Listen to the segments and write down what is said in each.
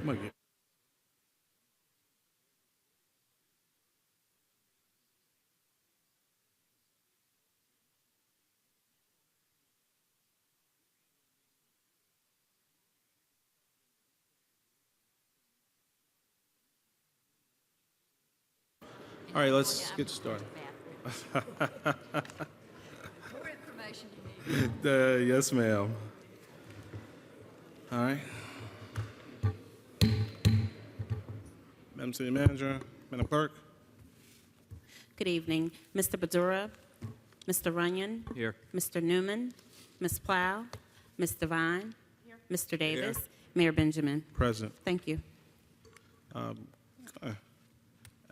on. All right, let's get started. More information you need. Yes, ma'am. All right. Madam City Manager, Madam Clerk. Good evening. Mr. Badura, Mr. Runyon. Here. Mr. Newman, Ms. Plow, Ms. Devine. Mr. Davis. Mayor Benjamin. Present. Thank you.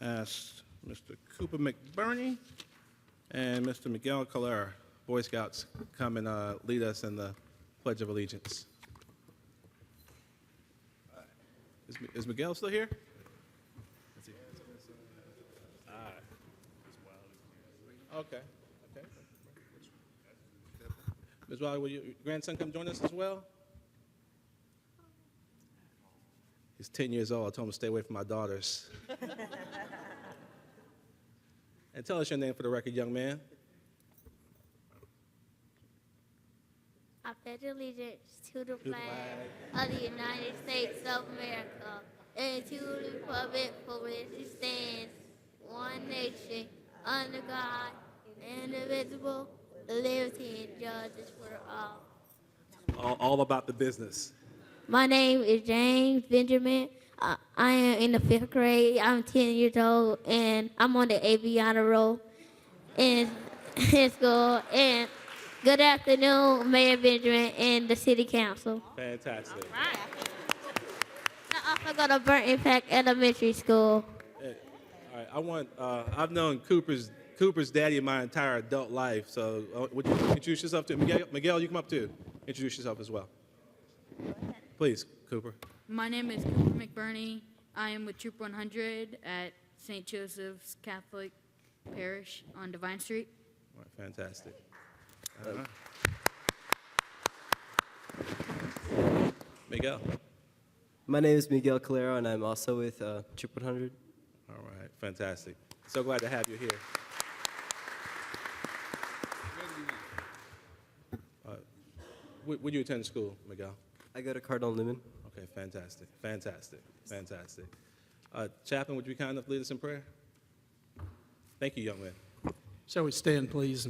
Asked Mr. Cooper McBurney and Mr. Miguel Calera, Boy Scouts, come and lead us in the Pledge of Allegiance. Is Miguel still here? Okay. Ms. Wiley, will your grandson come join us as well? He's 10 years old. I told him to stay away from my daughters. And tell us your name for the record, young man. I pledge allegiance to the flag of the United States of America and to the republic for which it stands, one nation, under God, indivisible, liberty and justice for all. All about the business. My name is James Benjamin. I am in the 5th grade. I'm 10 years old, and I'm on the AV honor roll in school. And good afternoon, Mayor Benjamin and the City Council. Fantastic. I also go to Burton Pack Elementary School. All right, I've known Cooper's daddy my entire adult life, so would you introduce yourself to Miguel, you come up too. Introduce yourself as well. Please, Cooper. My name is Cooper McBurney. I am with Troop 100 at St. Joseph's Catholic Parish on Divine Street. All right, fantastic. Miguel. My name is Miguel Calero, and I'm also with Troop 100. All right, fantastic. So glad to have you here. Where do you attend school, Miguel? I go to Cardinal Newman. Okay, fantastic. Chaplain, would you be kind enough to lead us in prayer? Thank you, young man. Shall we stand, please,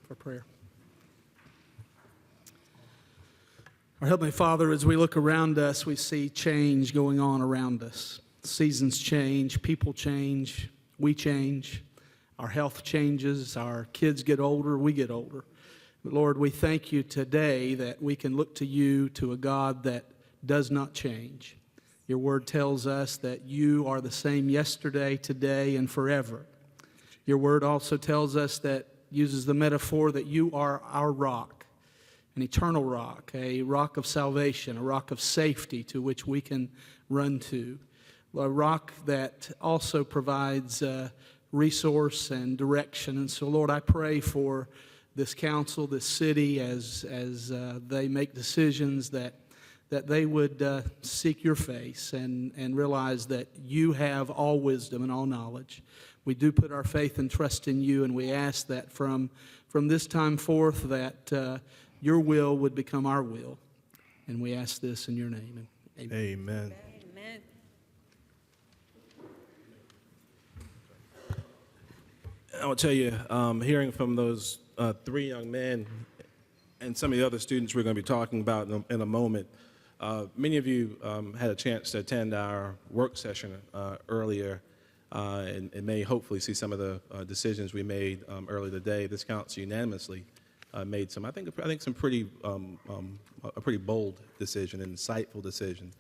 for prayer? Our Heavenly Father, as we look around us, we see change going on around us. Seasons change, people change, we change, our health changes, our kids get older, we get older. But Lord, we thank you today that we can look to you, to a God that does not change. Your word tells us that you are the same yesterday, today, and forever. Your word also tells us that, uses the metaphor that you are our rock, an eternal rock, a rock of salvation, a rock of safety to which we can run to, a rock that also provides resource and direction. And so, Lord, I pray for this council, this city, as they make decisions, that they would seek your face and realize that you have all wisdom and all knowledge. We do put our faith and trust in you, and we ask that from this time forth that your will would become our will. And we ask this in your name. Amen. Amen. Amen. I'll tell you, hearing from those three young men and some of the other students we're going to be talking about in a moment, many of you had a chance to attend our work session earlier and may hopefully see some of the decisions we made earlier today. This council unanimously made some, I think some pretty, a pretty bold decision, an insightful decision,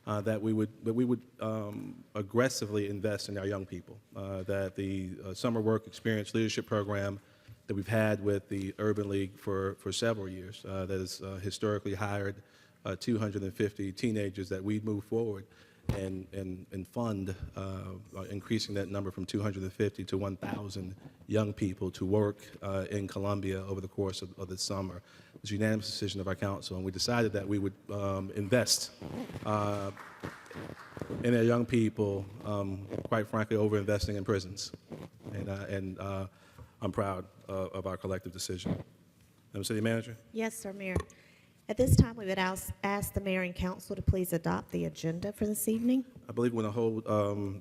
that we would aggressively invest in our young people, that the summer work experience leadership program that we've had with the Urban League for several years, that has historically hired 250 teenagers, that we move forward and fund increasing that number from 250 to 1,000 young people to work in Columbia over the course of the summer. It was a unanimous decision of our council, and we decided that we would invest in their young people, quite frankly, over-investing in prisons. And I'm proud of our collective decision. Madam City Manager? Yes, sir, Mayor. At this time, we would ask the mayor and council to please adopt the agenda for this evening. I believe we're going to hold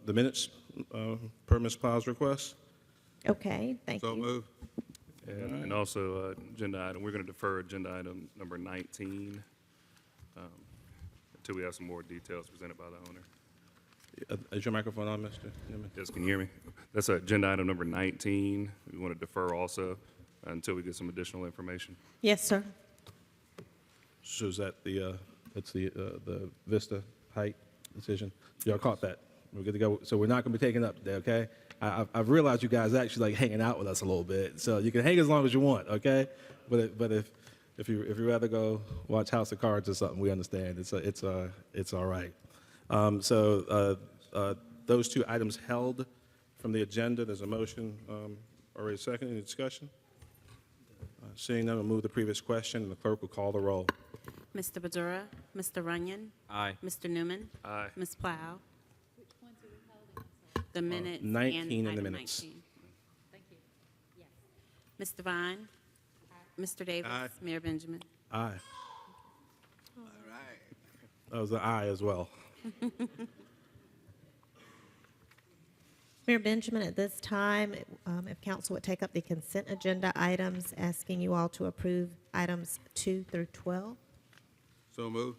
the minutes per Ms. Plow's request. Okay, thank you. Move. And also, agenda item, we're going to defer agenda item number 19 until we have some more details presented by the owner. Is your microphone on, Mr. Newman? Yes, can you hear me? That's agenda item number 19. We want to defer also until we get some additional information. Yes, sir. So is that that's the Vista Height decision? Y'all caught that? We're good to go. So we're not going to be taking up today, okay? I've realized you guys actually like hanging out with us a little bit, so you can hang as long as you want, okay? But if you rather go watch House of Cards or something, we understand. It's all right. So those two items held from the agenda. There's a motion already second. Any discussion? Seeing none, we'll move the previous question, and the clerk will call the roll. Mr. Badura, Mr. Runyon, Aye. Mr. Newman, Aye. Ms. Plow. The minutes. 19 in and the item minutes. 19. Thank you. Yes. Mr. Vine. Mr. Davis. Aye. Mayor Benjamin. Aye. All right. That was an aye as well. Mayor Benjamin, at this time, if council would take up the consent agenda items, asking you all to approve items 2 through 12. So move.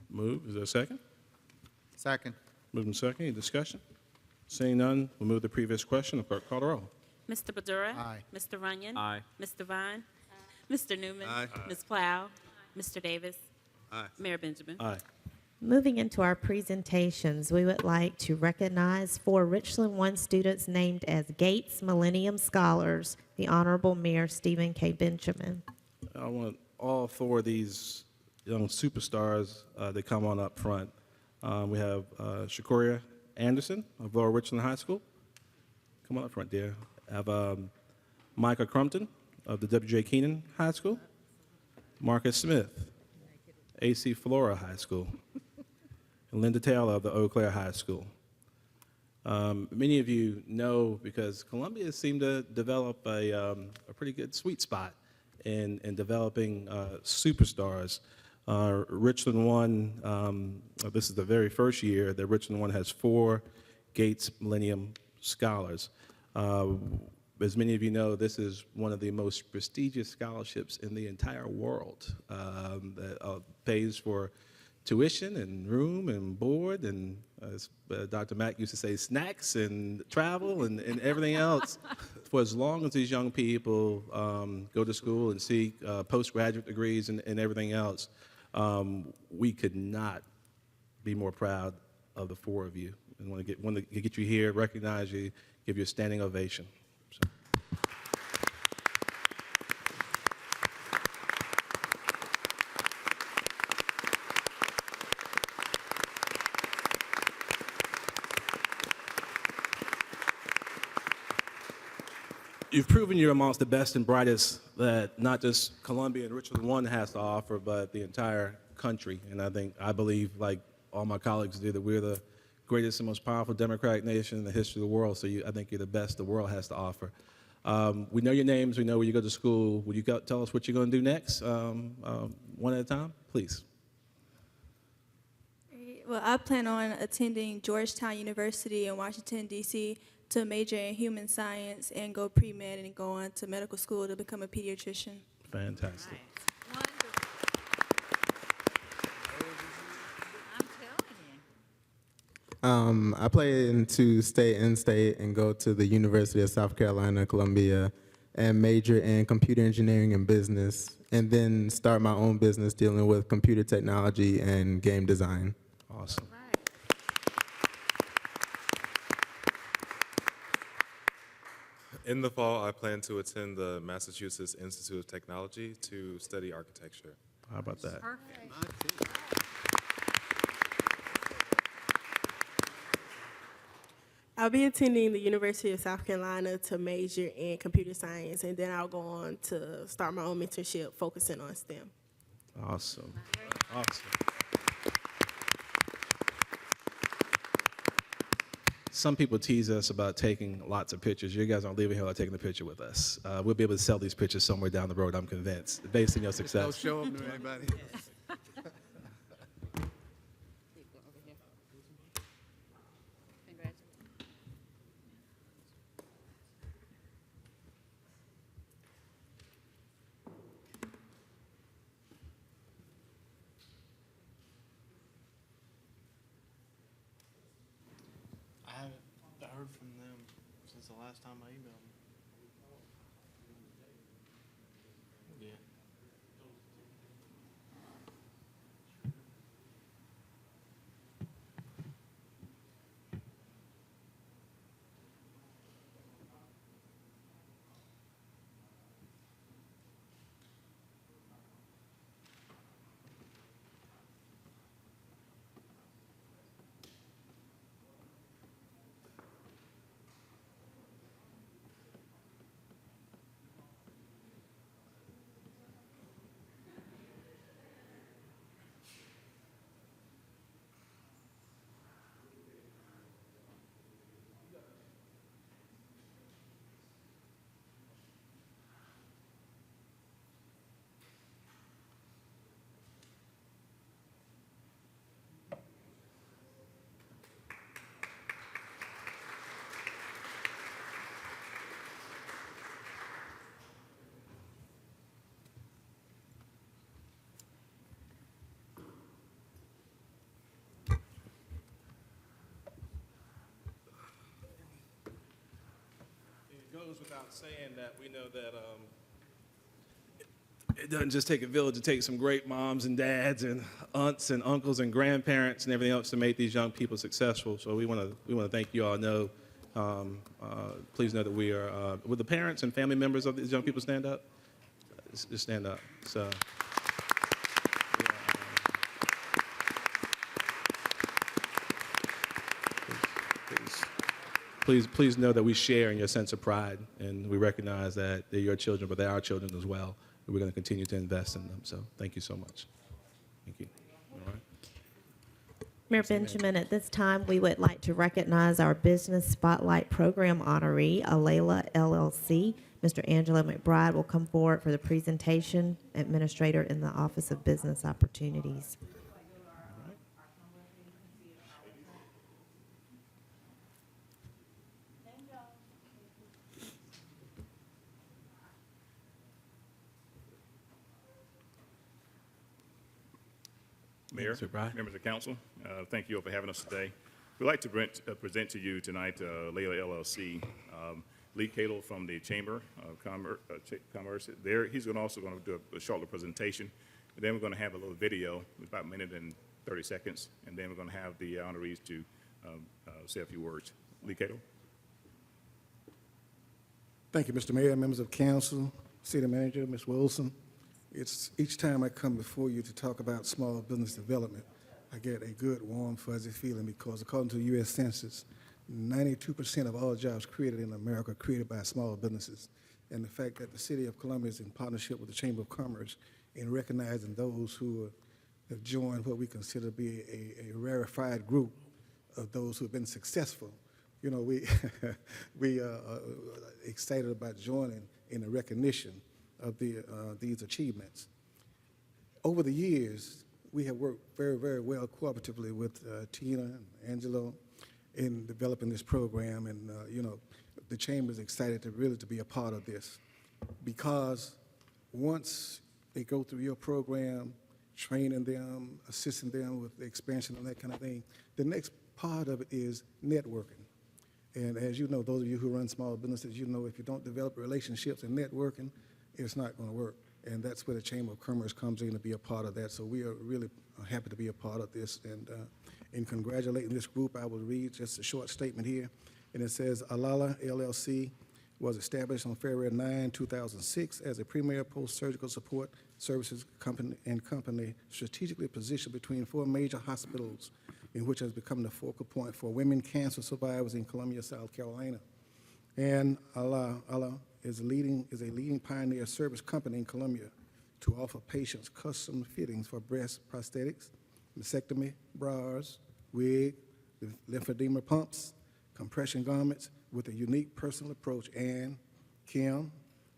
Move. Is there a second? Second. Moving second. Any discussion? Seeing none, we'll move the previous question. The clerk call the roll. Mr. Badura. Aye. Mr. Runyon. Aye. Mr. Vine. Mr. Newman. Aye. Ms. Plow. Mr. Davis. Aye. Mayor Benjamin. Aye. Moving into our presentations, we would like to recognize 4 Richland One students named as Gates Millennium Scholars, the Honorable Mayor Stephen K. Benjamin. I want all 4 of these young superstars to come on up front. We have Shakuria Anderson of Lower Richland High School. Come on up front, dear. I have Micah Crumpton of the W.J. Keenan High School. Marcus Smith, A.C. Flora High School. And Linda Taylor of the Eau Claire High School. Many of you know because Columbia seemed to develop a pretty good sweet spot in developing superstars. Richland One, this is the very first year that Richland One has 4 Gates Millennium Scholars. As many of you know, this is one of the most prestigious scholarships in the entire world that pays for tuition and room and board and, as Dr. Mack used to say, snacks and travel and everything else for as long as these young people go to school and seek postgraduate degrees and everything else. We could not be more proud of the 4 of you. And want to get you here, recognize you, give you a standing ovation. So. You've proven you're amongst the best and brightest that not just Columbia and Richland One has to offer, but the entire country. And I believe, like all my colleagues do, that we're the greatest and most powerful democratic nation in the history of the world. So I think you're the best the world has to offer. We know your names. We know where you go to school. Will you tell us what you're going to do next, one at a time, please? Well, I plan on attending Georgetown University in Washington, D.C. to major in human science and go pre-med and go on to medical school to become a pediatrician. Fantastic. Wonderful. I'm telling you. I plan to stay in state and go to the University of South Carolina, Columbia, and major in computer engineering and business, and then start my own business dealing with computer technology and game design. Awesome. In the fall, I plan to attend the Massachusetts Institute of Technology to study architecture. How about that? Perfect. I'll be attending the University of South Carolina to major in computer science, and then I'll go on to start my own mentorship focusing on STEM. Awesome. Awesome. some people tease us about taking lots of pictures. You guys aren't leaving here without taking a picture with us. We'll be able to sell these pictures somewhere down the road, I'm convinced, based on your Don't success. show them to anybody. I haven't heard from them since the last time I emailed them. Yeah. It goes without saying that we know that it doesn't just take a village to take some great moms and dads and aunts and uncles and grandparents and everything else to make these young people successful. So we want to thank you all. Know, please know that we are. Would the parents and family members of these young people stand up? Just stand up. So. Please know that we share in your sense of pride, and we recognize that they're your children, but they're our children as well. And we're going to continue to invest in them. So thank you so much. Thank you. All right. Mayor Benjamin, at this time, we would like to recognize our Business Spotlight Program honoree, Alayla LLC. Mr. Angelo McBride will come forward for the presentation, administrator in the Office of Business Opportunities. Mayor, members of council, thank you all for having us today. We'd like to present to you tonight Layla LLC. Lee Cato from the Chamber of Commerce. He's also going to do a short little presentation. And then we're going to have a little video, about a minute and 30 seconds, and then we're going to have the honorees to say a few words. Lee Cato. Thank you, Mr. Mayor, members of council, city manager, Ms. Wilson. It's each time I come before you to talk about small business development, I get a good, warm, fuzzy feeling because according to the U.S. Census, 92% of all jobs created in America are created by small businesses. And the fact that the city of Columbia is in partnership with the Chamber of Commerce in recognizing those who have joined what we consider to be a rarefied group of those who have been successful. You know, we are excited about joining in the recognition of these achievements. Over the years, we have worked very, very well cooperatively with Tina and Angelo in developing this program, and you know, the Chamber is excited to really to be a part of this, because once they go through your program, training them, assisting them with the expansion and that kind of thing, the next part of it is networking. And as you know, those of you who run small businesses, you know if you don't develop relationships and networking, it's not going to work. And that's where the Chamber of Commerce comes in to be a part of that. So we are really happy to be a part of this. And in congratulating this group, I will read just a short statement here. And it says, Alala LLC was established on February 9, 2006 as a premier post-surgical support services company strategically positioned between 4 major hospitals, in which has become the focal point for women cancer survivors in Columbia, South Carolina. And Allah is a leading pioneer service company in Columbia to offer patients custom fittings for breast prosthetics, mastectomy, bras, wig, lymphedema pumps, compression garments with a unique personal approach. And Kim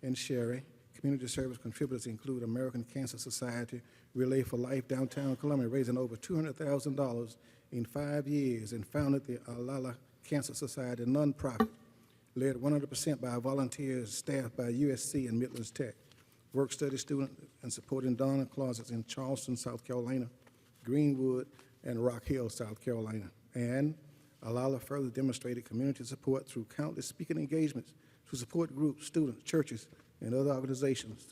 and Sherry. Community service contributors include American Cancer Society, Relay for Life Downtown Columbia, raising over $200,000 in 5 years, and founded the Alala Cancer Society nonprofit, led 100% by volunteers staffed by USC and Midlands Tech. Work study student and supporting Donna Closets in Charleston, South Carolina, Greenwood, and Rock Hill, South Carolina. And Alala further demonstrated community support through countless speaking engagements to support groups, students, churches, and other organizations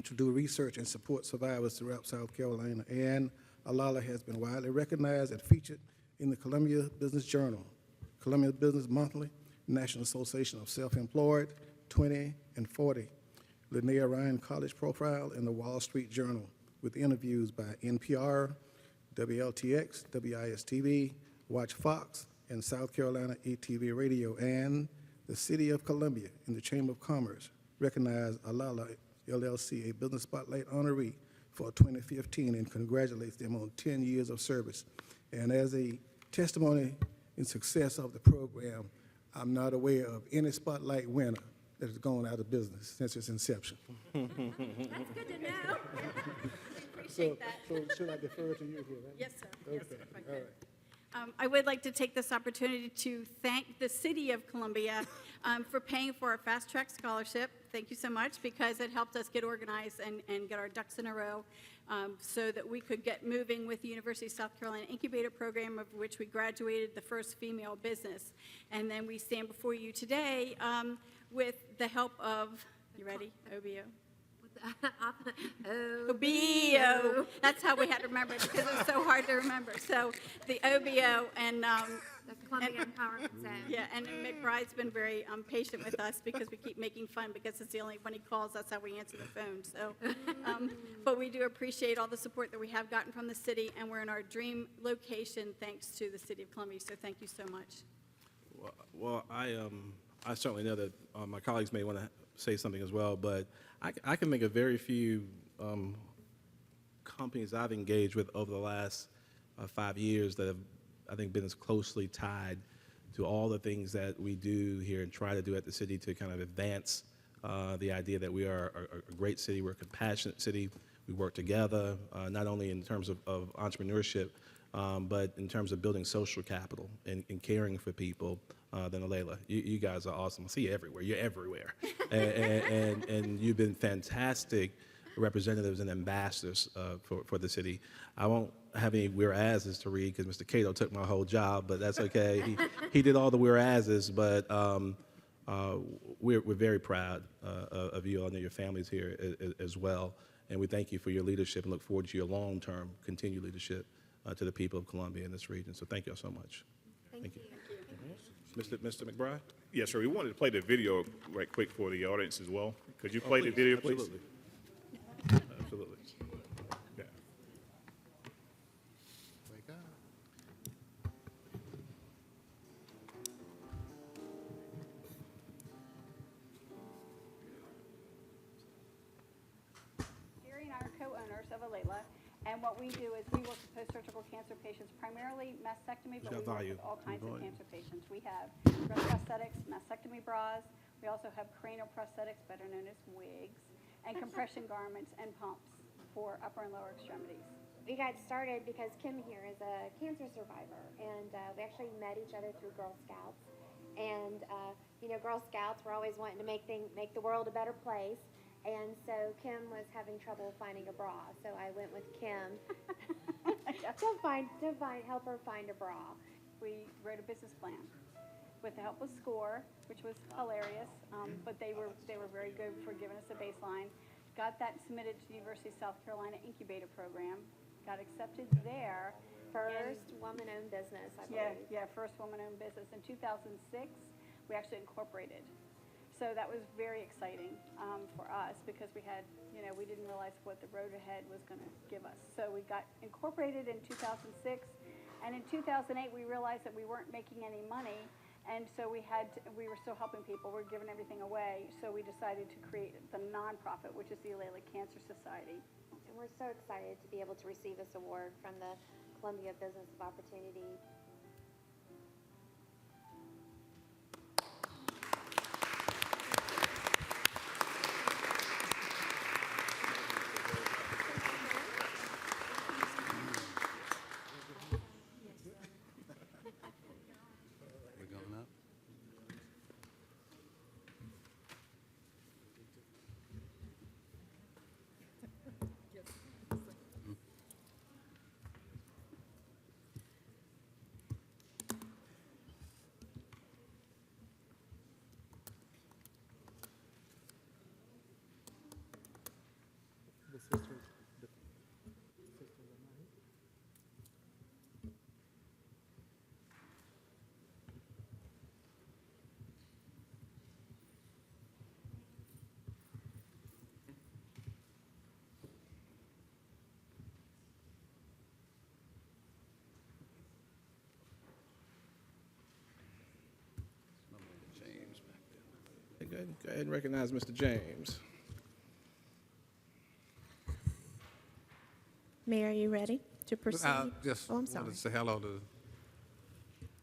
to do research and support survivors throughout South Carolina. And Alala has been widely recognized and featured in the Columbia Business Journal, Columbia Business Monthly, National Association of Self-Employed, 20 and 40, Linnea Ryan College Profile, and the Wall Street Journal, with interviews by NPR, WLTX, WIS-TV, Watch Fox, and South Carolina ETV Radio. And the City of Columbia and the Chamber of Commerce recognized Alala LLC, a Business Spotlight honoree for 2015, and congratulates them on 10 years of service. And as a testimony in success of the program, I'm not aware of any Spotlight winner that has gone out of business since its inception. That's good to know. We appreciate that. So should I defer to you here? Right? Yes, sir. Yes, Okay. sir, if I All could. right. I would like to take this opportunity to thank the City of Columbia for paying for our Fast Track Scholarship. Thank you so much, because it helped us get organized and get our ducks in a row so that we could get moving with the University of South Carolina Incubator Program, of which we graduated the first female business. And then we stand before you today with the help of, you ready, OBO? OBO. That's how we had to remember it, because it was so hard to remember. So the OBO and The Columbia Empowerment Zone. yeah, and McBride's been very patient with us, because we keep making fun, because it's the only, when he calls, that's how we answer the phone. So, but we do appreciate all the support that we have gotten from the city, and we're in our dream location thanks to the City of Columbia. So thank you so much. Well, I certainly know that my colleagues may want to say something as well, but I can think of very few companies I've engaged with over the last 5 years that have, I think, been as closely tied to all the things that we do here and try to do at the city to kind of advance the idea that we are a great city, we're a compassionate city, we work together, not only in terms of entrepreneurship, but in terms of building social capital and caring for people. Then Alayla, you guys are awesome. I see you everywhere. You're everywhere. and you've been fantastic representatives and ambassadors for the city. I won't have any whereases to read because Mr. Cato took my whole job, but that's okay. He did all the whereases, but we're very proud of you. I know your family's here as well, and we thank you for your leadership and look forward to your long-term continued leadership to the people of Columbia in this region. So thank you all so much. Thank you. Mr. McBride? Yes, sir. We wanted to play the video right quick for the audience as well. Could you play the video, please? Absolutely. Absolutely. Yeah. Wake up. Gary and I are co-owners of Alayla, and what we do is we work with post-surgical cancer patients, primarily mastectomy, but we work with all kinds of cancer patients. We have breast prosthetics, mastectomy bras. We also have cranial prosthetics, better known as wigs, and compression garments and pumps for upper and lower extremities. We got started because Kim here is a cancer survivor, and we actually met each other through Girl Scouts. And you know, Girl Scouts were always wanting to make the world a better place. And so Kim was having trouble finding a bra, so I went with Kim to help her find a bra. We wrote a business plan with the help of SCORE, which was hilarious, but they were very good for giving us a baseline. Got that submitted to the University of South Carolina Incubator Program, got accepted there. First woman-owned business, I believe. Yeah, first woman-owned business. In 2006, we actually incorporated. So that was very exciting for us because we had, we didn't realize what the road ahead was going to give us. So we got incorporated in 2006, and in 2008 we realized that we weren't making any money, and so we were still helping people. We were giving everything away, so we decided to create the nonprofit, which is the Alayla Cancer Society. And we're so excited to be able to receive this award from the Columbia Business of Opportunity. Go ahead and recognize Mr. James. Mayor, are you ready to proceed? I just Oh, I'm wanted sorry. to say hello to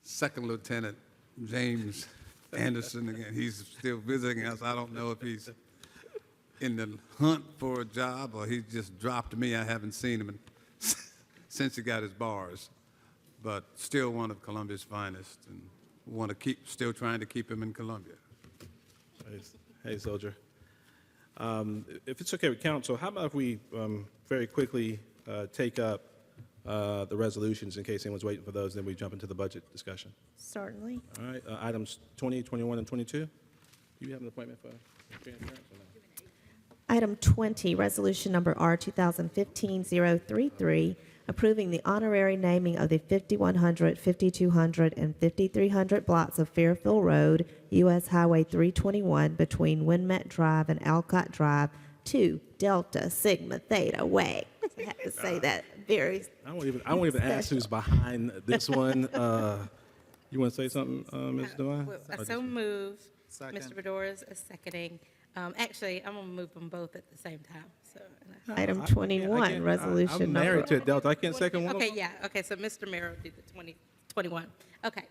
Second Lieutenant James Anderson again. He's still visiting us. I don't know if he's in the hunt for a job or he just dropped me. I haven't seen him since he got his bars, but still one of Columbia's finest, and want to still trying to keep him in Columbia. Hey, soldier. If it's okay with council, how about if we very quickly take up the resolutions in case anyone's waiting for those, then we jump into the budget discussion. Certainly. All right, items 20, 21, and 22. Do you have an appointment for transparency or no? Item 20, resolution number R 2015-033, approving the honorary naming of the 5100, 5200, and 5300 blocks of Fairfield Road, U.S. Highway 321, between Winmet Drive and Alcott Drive, to Delta Sigma Theta Way. I have to say that very. I won't even ask who's behind this one. You want to say something, Ms. Devine? I so move. Second. Mr. Bedores is seconding. Actually, I'm going to move them both at the same time. So. Item 21, resolution I'm number. married to a Delta. I can't second one. Okay, yeah. Okay, so Mr. Mayor will do the 21. Okay.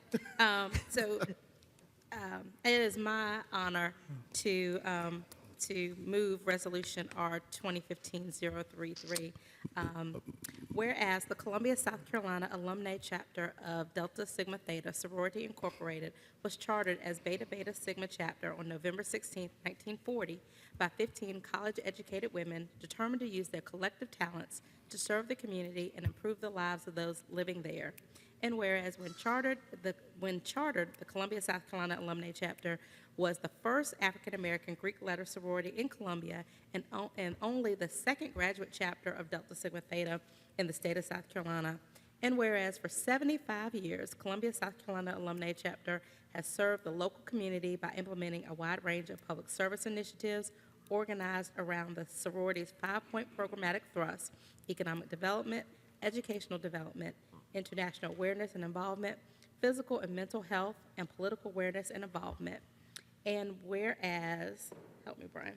It is my honor to move Resolution R 2015-033. Whereas the Columbia, South Carolina Alumni Chapter of Delta Sigma Theta Sorority Incorporated was chartered as Beta Beta Sigma Chapter on November 16, 1940, by 15 college-educated women determined to use their collective talents to serve the community and improve the lives of those living there. And whereas when chartered, the Columbia, South Carolina Alumni Chapter was the first African-American Greek letter sorority in Columbia and only the second graduate chapter of Delta Sigma Theta in the state of South Carolina. And whereas for 75 years, Columbia, South Carolina Alumni Chapter has served the local community by implementing a wide range of public service initiatives organized around the sorority's 5-point programmatic thrust: economic development, educational development, international awareness and involvement, physical and mental health, and political awareness and involvement. And whereas, help me, Brian,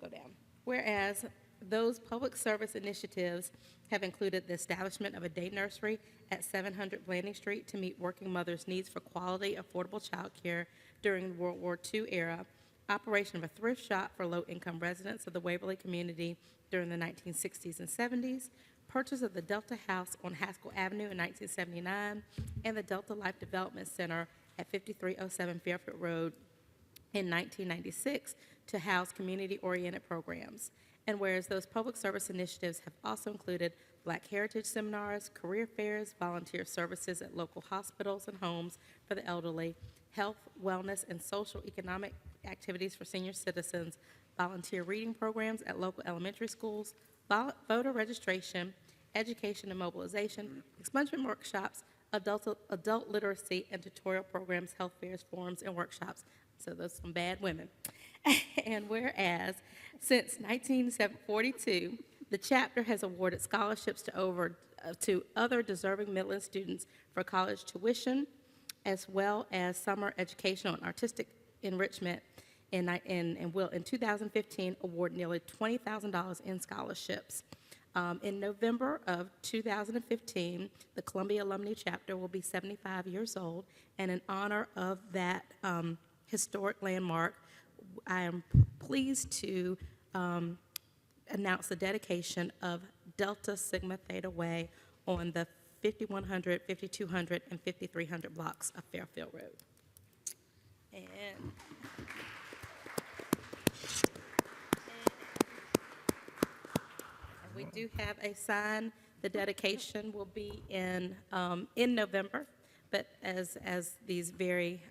go down. Whereas those public service initiatives have included the establishment of a day nursery at 700 Blanding Street to meet working mothers' needs for quality, affordable child care during the World War II era, operation of a thrift shop for low-income residents of the Waverly community during the 1960s and 70s, purchase of the Delta House on Haskell Avenue in 1979, and the Delta Life Development Center at 5307 Fairfield Road in 1996 to house community-oriented programs. And whereas those public service initiatives have also included Black Heritage seminars, career fairs, volunteer services at local hospitals and homes for the elderly, health, wellness, and social economic activities for senior citizens, volunteer reading programs at local elementary schools, voter registration, education and mobilization, expungement workshops, adult literacy and tutorial programs, health fairs, forums, and workshops. So those are some bad women. And whereas since 1942, the chapter has awarded scholarships to other deserving Midland students for college tuition, as well as summer educational and artistic enrichment, and will in 2015 award nearly $20,000 in scholarships. In November of 2015, the Columbia Alumni Chapter will be 75 years old, and in honor of that historic landmark, I am pleased to announce the dedication of Delta Sigma Theta Way on the 5100, 5200, and 5300 blocks of Fairfield Road. And we do have a sign. The dedication will be in November, but as these very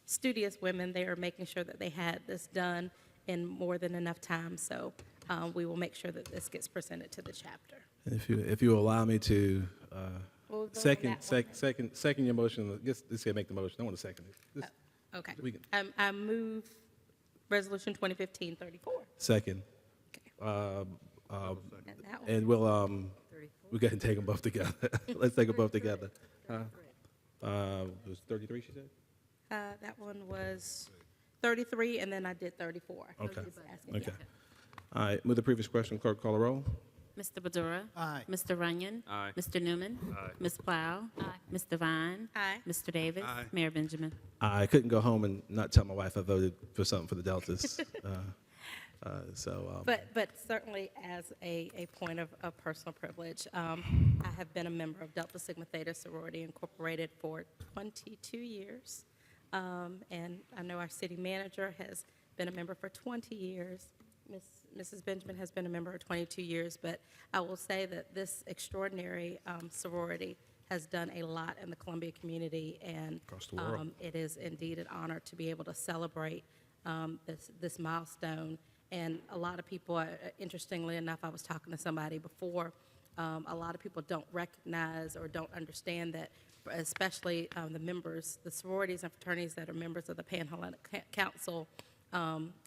studious women, they are making sure that they had this done in more than enough time. So we will make sure that this gets presented to the chapter. If you allow me to We'll vote on second your motion, let's make the motion. I want to second it. Okay. We can- I move Resolution 2015-34. Second. And that one. And we'll go ahead and take them both together. Let's take them both together. It was 33, she said? That one was 33, and then I did 34. Okay. Just asking, Okay. yeah. All right, move the previous question. Clerk, call the roll. Mr. Badura. Aye. Mr. Runyon. Aye. Mr. Newman. Aye. Ms. Plow. Ms. Devine. Aye. Mr. Davis. Aye. Mayor Benjamin. I couldn't go home and not tell my wife I voted for something for the Deltas. But certainly as a point of personal privilege, I have been a member of Delta Sigma Theta Sorority Incorporated for 22 years. And I know our city manager has been a member for 20 years. Mrs. Benjamin has been a member for 22 years, but I will say that this extraordinary sorority has done a lot in the Columbia community, and Across the world. it is indeed an honor to be able to celebrate this milestone. And a lot of people, interestingly enough, I was talking to somebody before, a lot of people don't recognize or don't understand that, especially the members, the sororities and fraternities that are members of the Pan-Hellenic Council,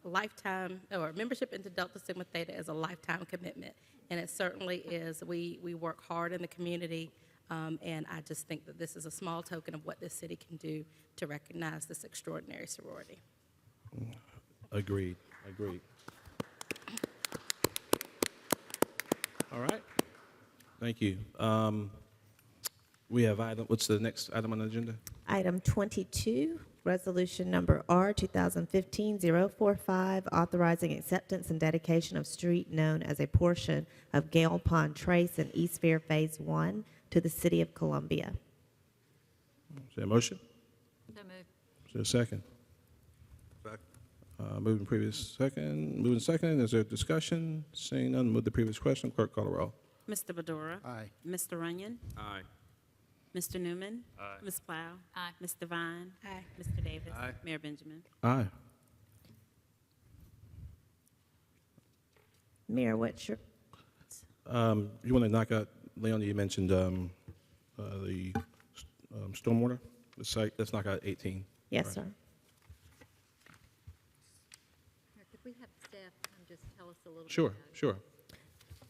lifetime, or membership into Delta Sigma Theta is a lifetime commitment, and it certainly is. We work hard in the community, and I just think that this is a small token of what this city can do to recognize this extraordinary sorority. Agreed. All right. Thank you. We have what's the next item on the agenda? Item 22, resolution number R 2015-045, authorizing acceptance and dedication of street known as a portion of Gale Pond Trace in East Fair Phase 1 to the City of Columbia. Is there a motion? So moved. Is there a second? Second. Moving second. Is there discussion? Seeing none, move the previous question. Clerk, call the roll. Mr. Badura. Aye. Mr. Runyon. Aye. Mr. Newman. Aye. Ms. Plow. Ms. Devine. Aye. Mr. Davis. Aye. Mayor Benjamin. Aye. Mayor, what's your, You want to knock out, Leonie, you mentioned the stormwater, the site. Let's knock out 18. yes, Right. sir. Could we have staff just tell us a little Sure.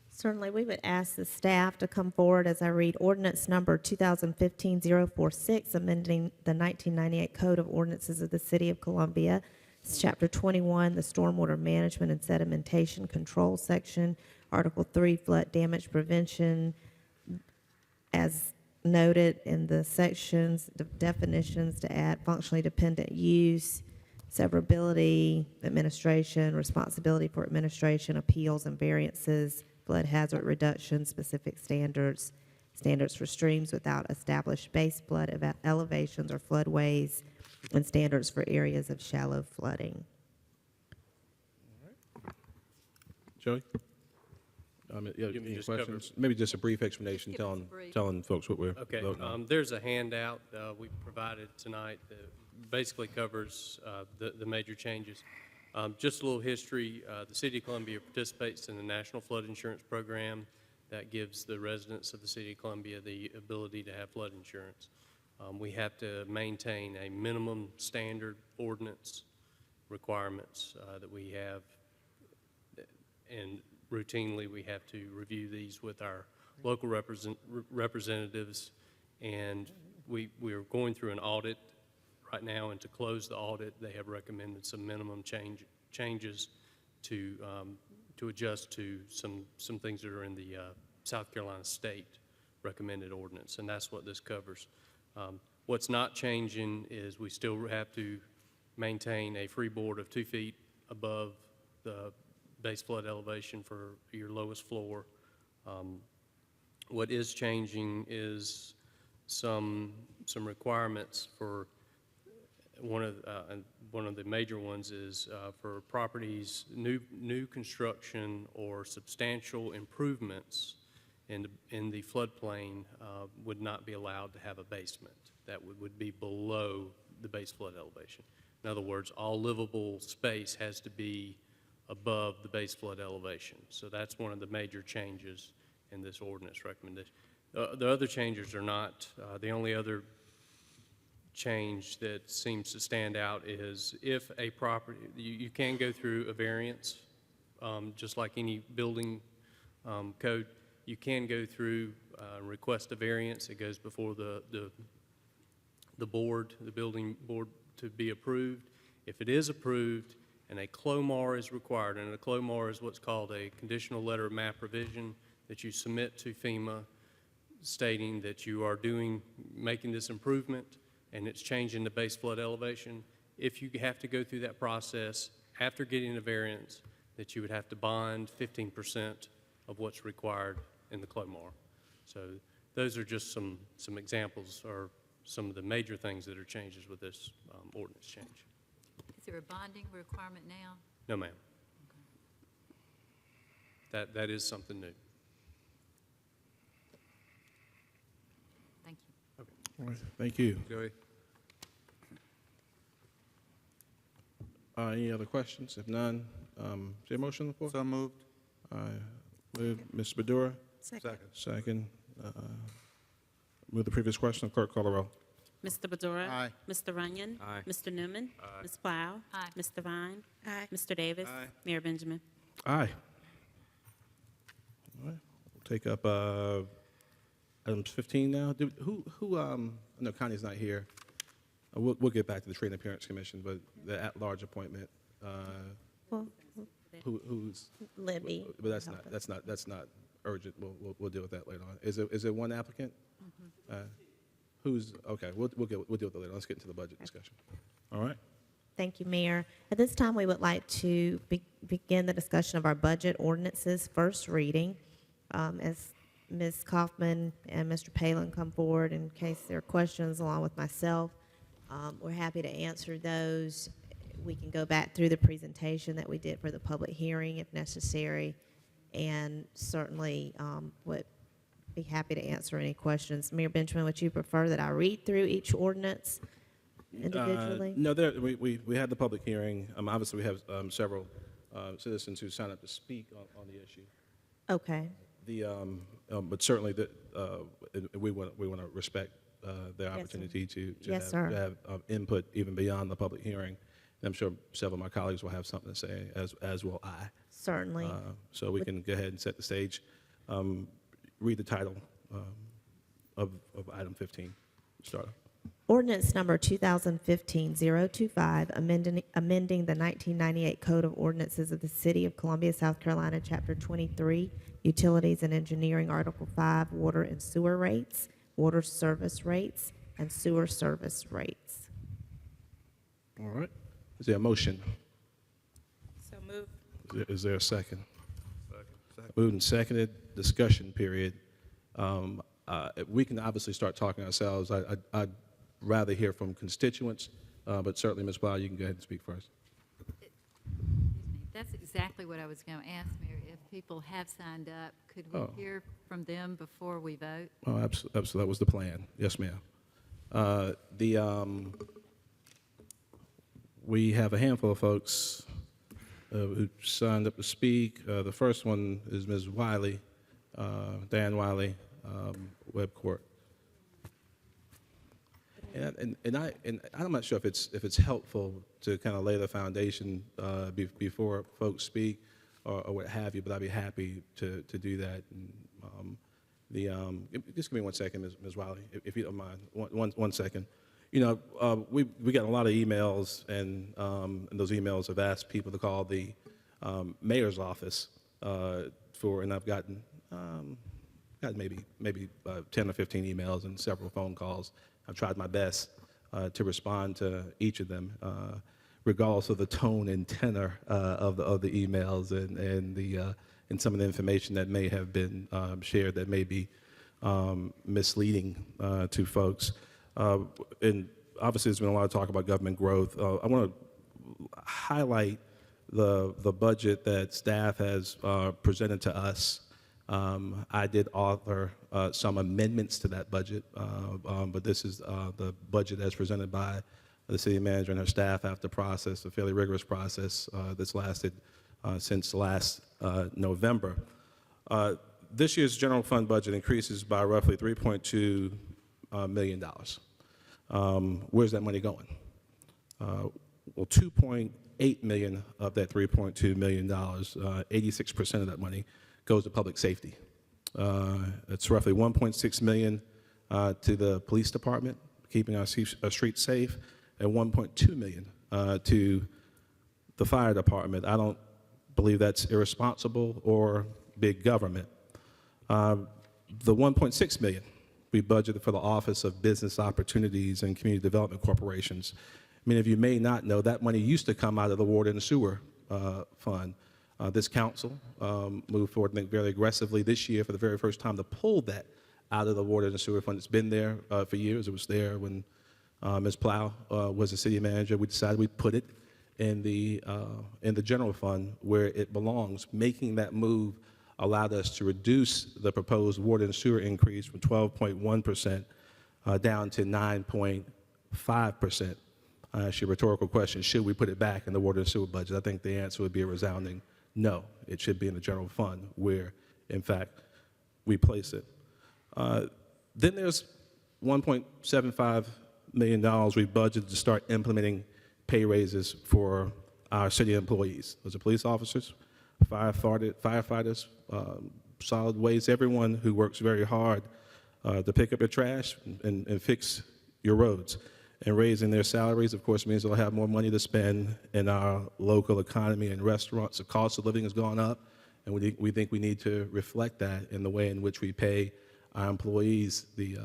Certainly, we would ask the staff to come forward as I read ordinance number 2015-046, amending the 1998 Code of Ordinances of the City of Columbia. It's Chapter 21, the Stormwater Management and Sedimentation Control Section, Article 3, Flood Damage Prevention. As noted in the sections, the definitions to add functionally dependent use, severability, administration, responsibility for administration, appeals and variances, flood hazard reduction, specific standards, standards for streams without established base flood elevations or floodways, and standards for areas of shallow flooding. Joey? Any questions? Maybe just a brief explanation, telling folks what we're Okay, voting on. there's a handout we provided tonight that basically covers the major changes. Just a little history, the City of Columbia participates in the National Flood Insurance Program that gives the residents of the City of Columbia the ability to have flood insurance. We have to maintain a minimum standard ordinance requirements that we have, and routinely we have to review these with our local representatives, and we are going through an audit right now, and to close the audit, they have recommended some minimum changes to adjust to some things that are in the South Carolina State recommended ordinance, and that's what this covers. What's not changing is we still have to maintain a freeboard of 2 feet above the base flood elevation for your lowest floor. What is changing is some requirements for one of the major ones is for properties, new construction or substantial improvements in the floodplain would not be allowed to have a basement. That would be below the base flood elevation. In other words, all livable space has to be above the base flood elevation. So that's one of the major changes in this ordinance recommendation. The other changes are not. The only other change that seems to stand out is if a property, you can go through a variance, just like any building code. You can go through request a variance. It goes before the board, the building board, to be approved. If it is approved and a CLOMAR is required, and a CLOMAR is what's called a conditional letter of map revision that you submit to FEMA stating that you are making this improvement and it's changing the base flood elevation. If you have to go through that process after getting a variance, that you would have to bond 15% of what's required in the CLOMAR. So those are just some examples or some of the major things that are changes with this ordinance change. Is there a bonding requirement now? No, ma'am. That is something new. Thank you. All right, thank you. Joey? Any other questions? If none, is there a motion on the floor? So moved. Move, Ms. Badura. Second. Second. Move the previous question. Clerk, call the roll. Mr. Badura. Aye. Mr. Runyon. Aye. Mr. Newman. Aye. Ms. Plow. Aye. Mr. Vine. Aye. Mr. Davis. Aye. Mayor Benjamin. Aye. All right, we'll take up items 15 now. I know Connie's not here. We'll get back to the Trade and Appearance Commission, but the at-large appointment, Well, who's? Libby. But that's not urgent. We'll deal with that later on. Is it one applicant? Who's, okay, we'll deal with it later. Let's get into the budget discussion. All right. Thank you, Mayor. At this time, we would like to begin the discussion of our budget ordinances, first reading. As Ms. Kaufman and Mr. Palin come forward in case there are questions along with myself, we're happy to answer those. We can go back through the presentation that we did for the public hearing if necessary, and certainly would be happy to answer any questions. Mayor Benjamin, would you prefer that I read through each ordinance individually? No, we had the public hearing. Obviously, we have several citizens who signed up to speak on the issue. Okay. But certainly, we want to respect their opportunity to have input even beyond the public hearing. And I'm sure several of my colleagues will have something to say, as will I. Certainly. So we can go ahead and set the stage. Read the title of item 15. Start. Ordinance number 2015-025, amending the 1998 Code of Ordinances of the City of Columbia, South Carolina, Chapter 23, Utilities and Engineering, Article 5, Water and Sewer Rates, Water Service Rates, and Sewer Service Rates. All right. Is there a motion? So move. Is there a second? Second. Moved and seconded. Discussion period. We can obviously start talking ourselves. I'd rather hear from constituents, but certainly, Ms. Blau, you can go ahead and speak first. That's exactly what I was going to ask, Mayor. If people have signed up, could we hear from them before we vote? Oh, absolutely. That was the plan. Yes, ma'am. We have a handful of folks who signed up to speak. The first one is Ms. Wiley, Dan Wiley, Webcourt. And I'm not sure if it's helpful to kind of lay the foundation before folks speak or what have you, but I'd be happy to do that. And, just give me 1 second, Ms. Wiley, if you don't mind. One second. You know, we got a lot of emails, and those emails have asked people to call the mayor's office and I've gotten maybe 10 or 15 emails and several phone calls. I've tried my best to respond to each of them, regardless of the tone and tenor of the emails and some of the information that may have been shared that may be misleading to folks. And obviously, there's been a lot of talk about government growth. I want to highlight the budget that staff has presented to us. I did author some amendments to that budget, but this is the budget as presented by the city manager and her staff after a fairly rigorous process that's lasted since last November. This year's general fund budget increases by roughly $3.2 million. Where's that money going? Well, $2.8 million of that $3.2 million, 86% of that money goes to public safety. It's roughly $1.6 million to the police department, keeping our streets safe, and $1.2 million to the fire department. I don't believe that's irresponsible or big government. The $1.6 million we budgeted for the Office of Business Opportunities and Community Development Corporations. Many of you may not know that money used to come out of the Water and Sewer Fund. This council moved forward, I think, very aggressively this year for the very first time to pull that out of the Water and Sewer Fund. It's been there for years. It was there when Ms. Plow was the city manager. We decided we'd put it in the general fund where it belongs. Making that move allowed us to reduce the proposed water and sewer increase from 12.1% down to 9.5%. It's a rhetorical question, should we put it back in the water and sewer budget? I think the answer would be a resounding no. It should be in the general fund where, in fact, we place it. Then there's $1.75 million we budgeted to start implementing pay raises for our city employees. Those are police officers, firefighters, solid waste, everyone who works very hard to pick up your trash and fix your roads. And raising their salaries, of course, means they'll have more money to spend in our local economy and restaurants. The cost of living has gone up, and we think we need to reflect that in the way in which we pay our employees. The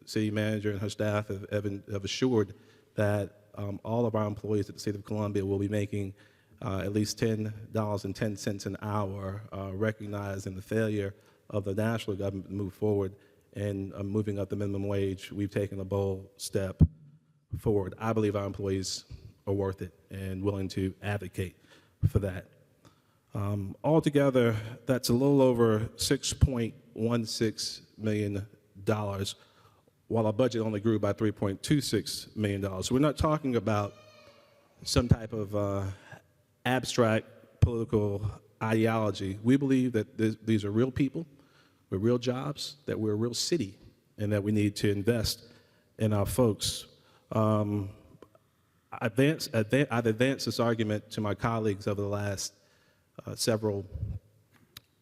city manager and her staff have assured that all of our employees at the State of Columbia will be making at least $10.10 an hour, recognizing the failure of the national government to move forward and moving up the minimum wage. We've taken a bold step forward. I believe our employees are worth it and willing to advocate for that. Altogether, that's a little over $6.16 million, while our budget only grew by $3.26 million. So we're not talking about some type of abstract political ideology. We believe that these are real people with real jobs, that we're a real city, and that we need to invest in our folks. I've advanced this argument to my colleagues over the last several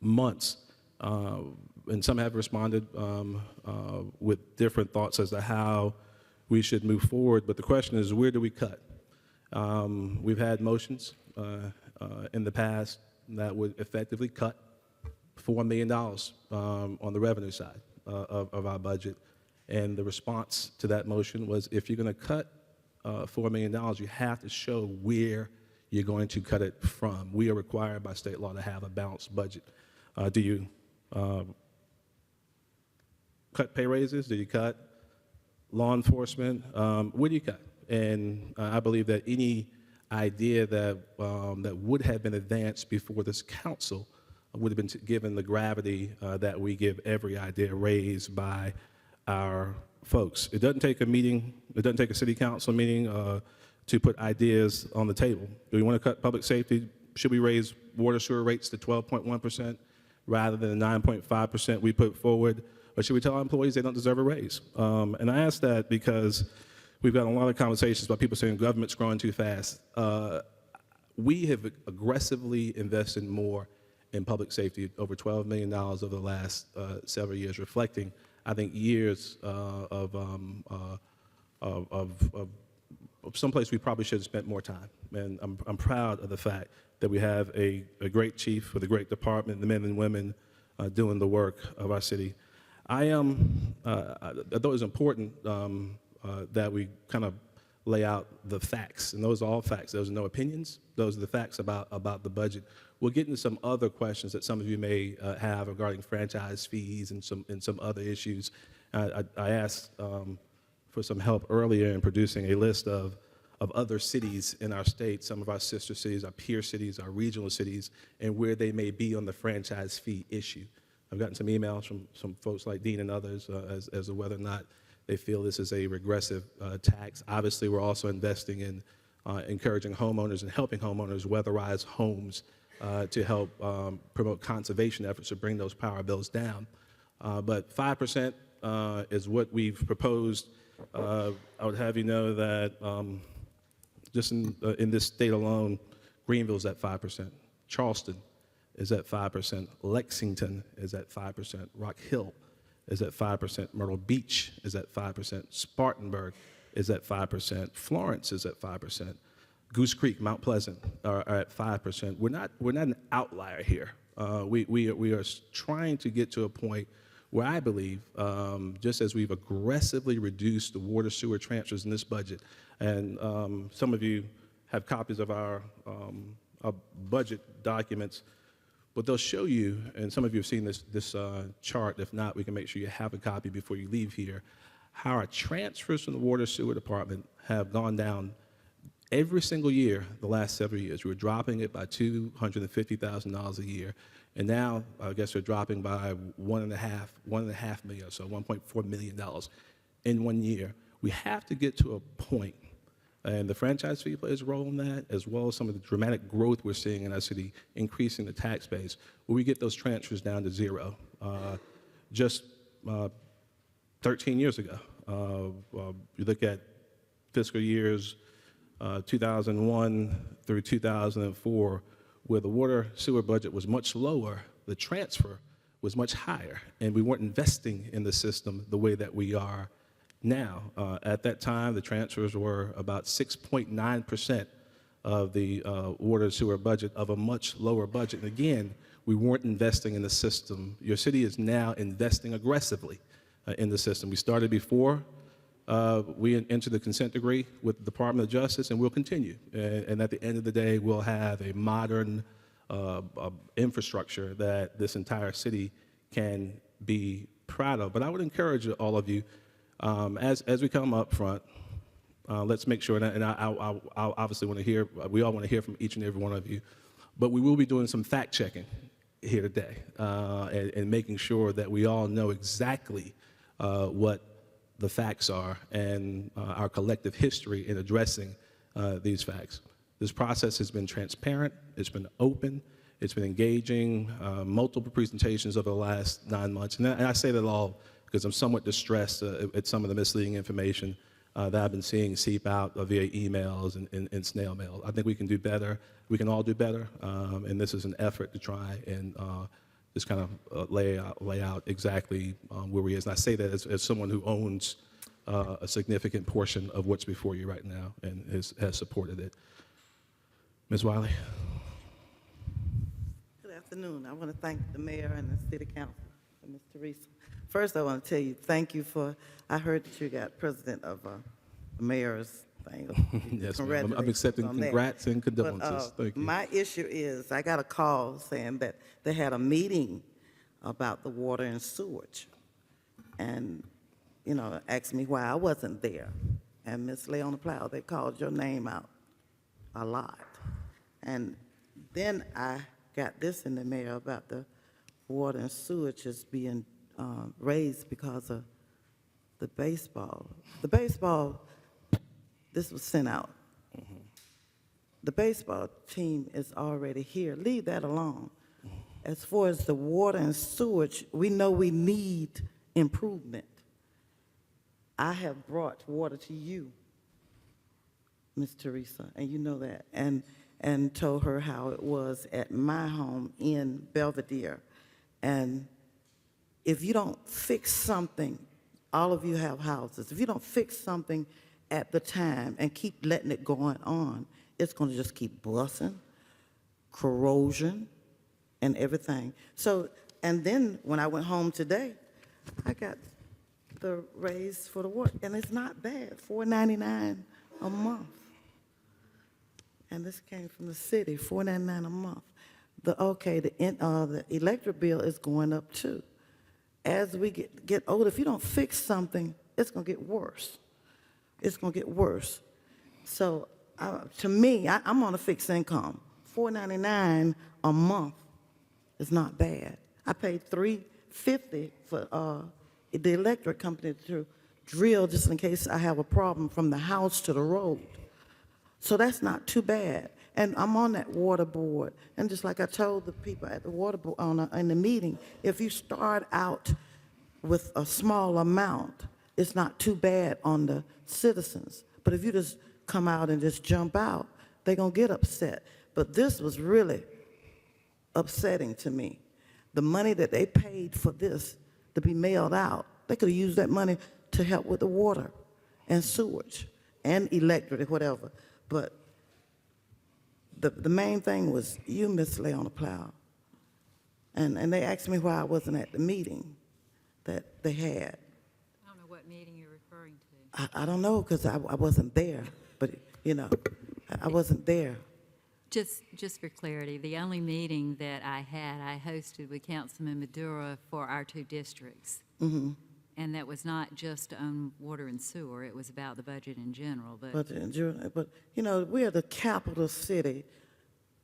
months, and some have responded with different thoughts as to how we should move forward. But the question is, where do we cut? We've had motions in the past that would effectively cut $4 million on the revenue side of our budget. And the response to that motion was, if you're going to cut $4 million, you have to show where you're going to cut it from. We are required by state law to have a balanced budget. Do you cut pay raises? Do you cut law enforcement? Where do you cut? And I believe that any idea that would have been advanced before this council would have been given the gravity that we give every idea raised by our folks. It doesn't take a meeting, it doesn't take a city council meeting to put ideas on the table. Do we want to cut public safety? Should we raise water sewer rates to 12.1% rather than the 9.5% we put forward? Or should we tell our employees they don't deserve a raise? And I ask that because we've got a lot of conversations about people saying government's growing too fast. We have aggressively invested more in public safety, over $12 million over the last several years, reflecting, I think, years of someplace we probably should have spent more time. And I'm proud of the fact that we have a great chief with a great department, the men and women doing the work of our city. I thought it was important that we kind of lay out the facts, and those are all facts. Those are no opinions. Those are the facts about the budget. We'll get into some other questions that some of you may have regarding franchise fees and some other issues. I asked for some help earlier in producing a list of other cities in our state, some of our sister cities, our peer cities, our regional cities, and where they may be on the franchise fee issue. I've gotten some emails from some folks like Dean and others as to whether or not they feel this is a regressive tax. Obviously, we're also investing in encouraging homeowners and helping homeowners weatherize homes to help promote conservation efforts to bring those power bills down. But 5% is what we've proposed. I would have you know that just in this state alone, Greenville's at 5%. Charleston is at 5%. Lexington is at 5%. Rock Hill is at 5%. Myrtle Beach is at 5%. Spartanburg is at 5%. Florence is at 5%. Goose Creek, Mount Pleasant are at 5%. We're not an outlier here. We are trying to get to a point where I believe, just as we've aggressively reduced the water sewer transfers in this budget, and some of you have copies of our budget documents, but they'll show you, and some of you have seen this chart. If not, we can make sure you have a copy before you leave here, how our transfers from the water sewer department have gone down every single year the last several years. We were dropping it by $250,000 a year, and now I guess we're dropping by $1.5 million, so $1.4 million in 1 year. We have to get to a point, and the franchise fee plays a role in that, as well as some of the dramatic growth we're seeing in our city, increasing the tax base, where we get those transfers down to zero. Just 13 years ago, you look at fiscal years 2001 through 2004, where the water sewer budget was much lower, the transfer was much higher, and we weren't investing in the system the way that we are now. At that time, the transfers were about 6.9% of the water sewer budget of a much lower budget. And again, we weren't investing in the system. Your city is now investing aggressively in the system. We started before we entered the consent decree with the Department of Justice, and we'll continue. And at the end of the day, we'll have a modern infrastructure that this entire city can be proud of. But I would encourage all of you, as we come up front, let's make sure, and I obviously want to hear, we all want to hear from each and every one of you, but we will be doing some fact checking here today and making sure that we all know exactly what the facts are and our collective history in addressing these facts. This process has been transparent, it's been open, it's been engaging, multiple presentations over the last 9 months. And I say that all because I'm somewhat distressed at some of the misleading information that I've been seeing seep out via emails and snail mail. I think we can do better. We can all do better. And this is an effort to try and just kind of lay out exactly where we is. And I say that as someone who owns a significant portion of what's before you right now and has supported it. Ms. Wiley. Good afternoon. I want to thank the mayor and the city council and Ms. Teresa. First, I want to tell you thank you for, I heard that you got president of the mayor's thing. Yes, ma'am. I'm accepting congrats and condolences. Thank you. My issue is, I got a call saying that they had a meeting about the water and sewage. And, you know, asked me why I wasn't there. And Ms. Leona Plow, they called your name out a lot. And then I got this in the mail about the water and sewage is being raised because of the baseball. The baseball, this was sent out. The baseball team is already here. Leave that alone. As far as the water and sewage, we know we need improvement. I have brought water to you, Ms. Teresa, and you know that, and told her how it was at my home in Belvedere. And if you don't fix something, all of you have houses, if you don't fix something at the time and keep letting it going on, it's going to just keep busting, corrosion, and everything. So, and then when I went home today, I got the raise for the water, and it's not bad, $4.99 a month. And this came from the city, $4.99 a month. The electric bill is going up too. As we get older, if you don't fix something, it's going to get worse. It's going to get worse. So to me, I'm on a fixed income. $4.99 a month is not bad. I paid $3.50 for the electric company to drill just in case I have a problem from the house to the road. So that's not too bad. And I'm on that water board. And just like I told the people at the water board in the meeting, if you start out with a small amount, it's not too bad on the citizens. But if you just come out and just jump out, they're going to get upset. But this was really upsetting to me. The money that they paid for this to be mailed out, they could have used that money to help with the water and sewage and electric, whatever. But the main thing was you, Miss Leona Plow. And they asked me why I wasn't at the meeting that they had. I don't know what meeting you're referring to. I don't know, because I wasn't there, but, you know, I wasn't there. Just for clarity, the only meeting that I hosted with Councilman Madura for our two districts. Mm-hmm. And that was not just on water and sewer, it was about the budget in general, But, you know, we're the capital city,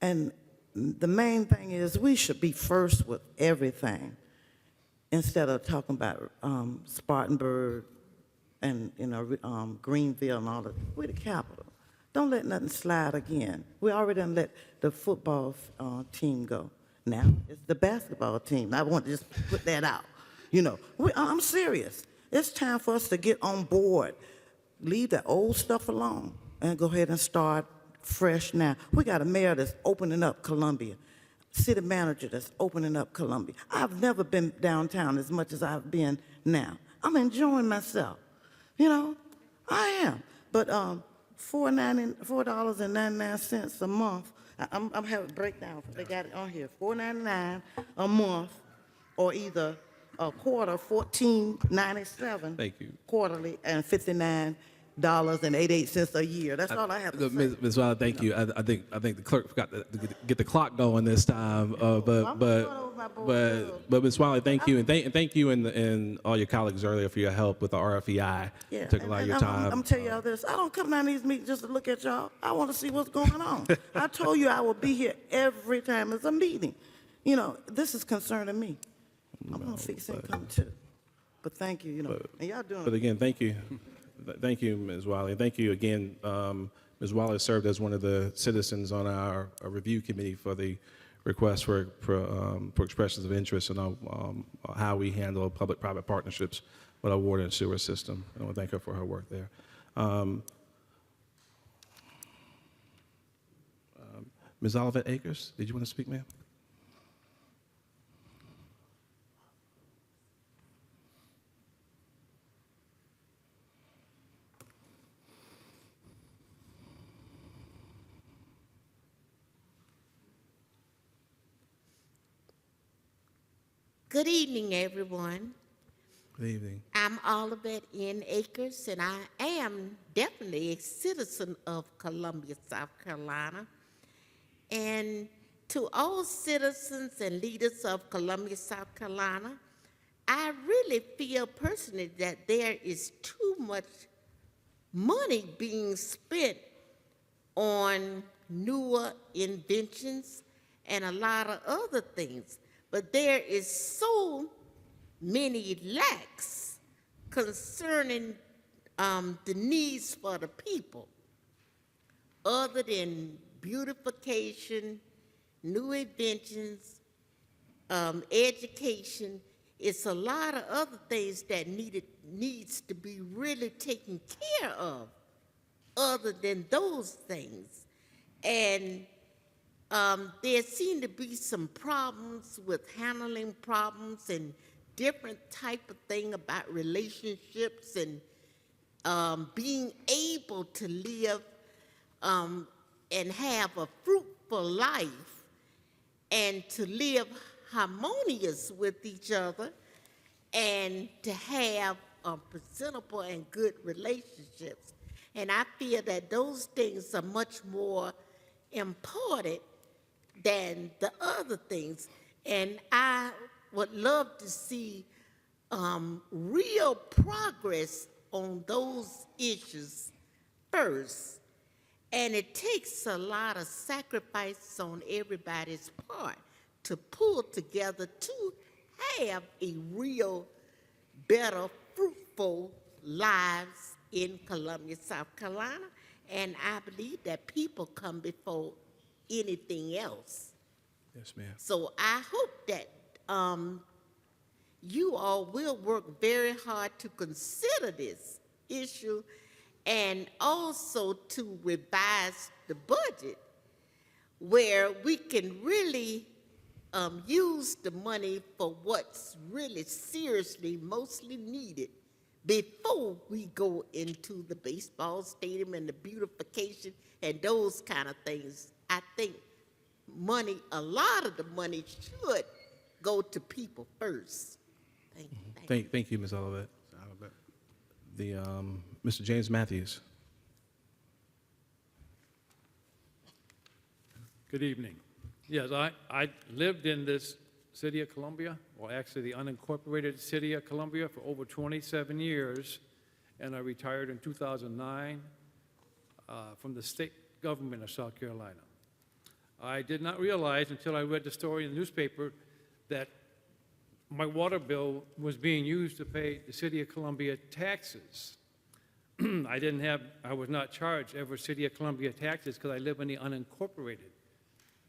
and the main thing is we should be first with everything instead of talking about Spartanburg and, you know, Greenville and all that. We're the capital. Don't let nothing slide again. We already done let the football team go. Now it's the basketball team. I want to just put that out. You know, I'm serious. It's time for us to get on board. Leave the old stuff alone and go ahead and start fresh now. We got a mayor that's opening up Columbia, city manager that's opening up Columbia. I've never been downtown as much as I've been now. I'm enjoying myself. You know, I am. But $4.99 a month. I'm having a breakdown. They got it on here. $4.99 a month, or either a quarter, $14.97. Thank you. Quarterly, and $59.88 a year. That's all I have to say. Ms. Wiley, thank you. I think the clerk forgot to get the clock going this time. But Ms. Wiley, thank you, and thank you and all your colleagues earlier for your help with the RFEI. Yeah, Took a lot of your time. I'm telling y'all this. I don't come down to these meetings just to look at y'all. I want to see what's going on. I told you I will be here every time there's a meeting. You know, this is concerning me. I'm going to fix income too. But thank you, you know, and y'all doing. But again, thank you. Thank you, Ms. Wiley. Thank you again. Ms. Wiley served as one of the citizens on our review committee for the request for expressions of interest in how we handle public-private partnerships with our water and sewer system. I want to thank her for her work there. Ms. Olivet Akers, did you want to speak, ma'am? Good evening, everyone. Good evening. I'm Olivet N. Akers, and I am definitely a citizen of Columbia, South Carolina. And to all citizens and leaders of Columbia, South Carolina, I really feel personally that there is too much money being spent on newer inventions and a lot of other things. But there is so many lacks concerning the needs for the people, other than beautification, new inventions, education. It's a lot of other things that needs to be really taken care of, other than those things. And there seem to be some problems with handling problems and different type of thing about relationships and being able to live and have a fruitful life and to live harmonious with each other and to have presentable and good relationships. And I feel that those things are much more important than the other things. And I would love to see real progress on those issues first. And it takes a lot of sacrifice on everybody's part to pull together to have a real, better, fruitful lives in Columbia, South Carolina. And I believe that people come before anything else. Yes, ma'am. So I hope that you all will work very hard to consider this issue and also to revise the budget where we can really use the money for what's really seriously mostly needed before we go into the baseball stadium and the beautification and those kind of things I think a lot of the money should go to people first. Thank you. Thank you, Ms. Olivet. The, Mr. James Matthews. Good evening. Yes, I lived in this city of Columbia, or actually the unincorporated city of Columbia, for over 27 years, and I retired in 2009 from the state government of South Carolina. I did not realize until I read the story in the newspaper that my water bill was being used to pay the city of Columbia taxes. I was not charged ever city of Columbia taxes because I live in the unincorporated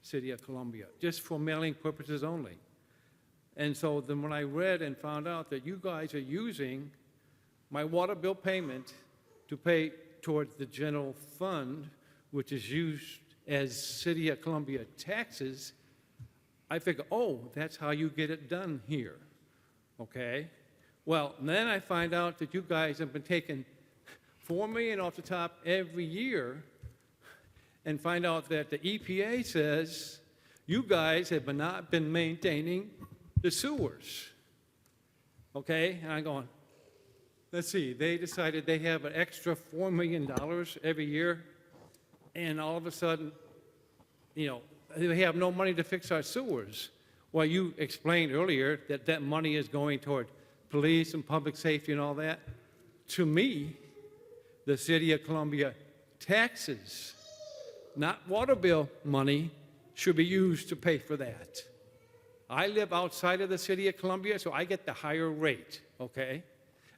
city of Columbia, just for mailing purposes only. And so then when I read and found out that you guys are using my water bill payment to pay towards the general fund, which is used as city of Columbia taxes, I figure, oh, that's how you get it done here, okay? Well, then I find out that you guys have been taking $4 million off the top every year, and find out that the EPA says you guys have not been maintaining the sewers, okay? And I'm going, let's see, they decided they have an extra $4 million every year, and all of a sudden, you know, they have no money to fix our sewers. Well, you explained earlier that that money is going toward police and public safety and all that. To me, the city of Columbia taxes, not water bill money, should be used to pay for that. I live outside of the city of Columbia, so I get the higher rate, okay?